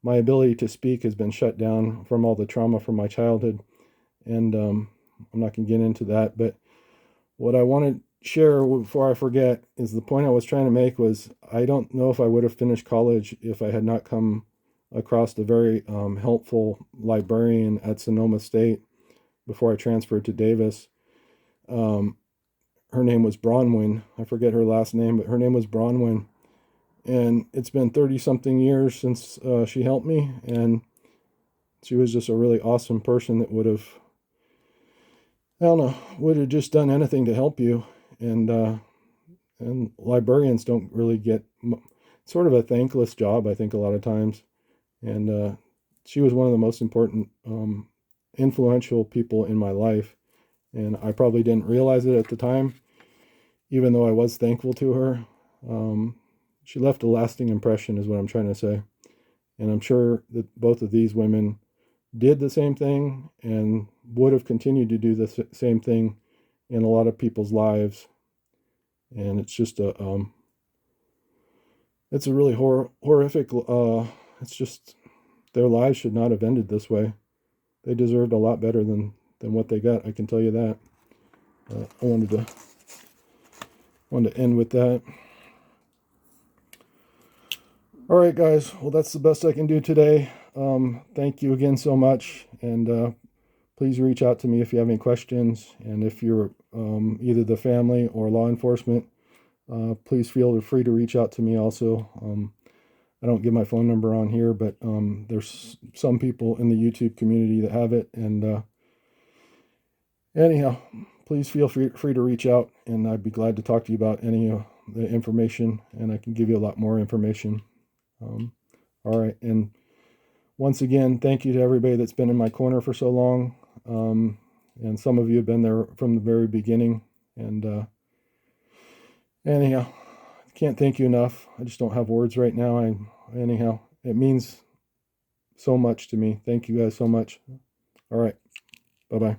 my ability to speak has been shut down from all the trauma from my childhood, and I'm not going to get into that. But what I want to share before I forget is the point I was trying to make was I don't know if I would have finished college if I had not come across a very helpful librarian at Sonoma State before I transferred to Davis. Her name was Bronwyn. I forget her last name, but her name was Bronwyn. And it's been 30 something years since she helped me, and she was just a really awesome person that would have, I don't know, would have just done anything to help you. And librarians don't really get sort of a thankless job, I think, a lot of times. And she was one of the most important, influential people in my life. And I probably didn't realize it at the time, even though I was thankful to her. She left a lasting impression, is what I'm trying to say. And I'm sure that both of these women did the same thing and would have continued to do the same thing in a lot of people's lives. And it's just it's a really horrific, it's just, their lives should not have ended this way. They deserved a lot better than what they got, I can tell you that. I wanted to end with that. All right, guys. Well, that's the best I can do today. Thank you again so much. And please reach out to me if you have any questions. And if you're either the family or law enforcement, please feel free to reach out to me also. I don't give my phone number on here, but there's some people in the YouTube community that have it. And anyhow, please feel free to reach out, and I'd be glad to talk to you about any of the information, and I can give you a lot more information. All right, and once again, thank you to everybody that's been in my corner for so long. And some of you have been there from the very beginning. And anyhow, I can't thank you enough. I just don't have words right now. Anyhow, it means so much to me. Thank you guys so much. All right, bye-bye.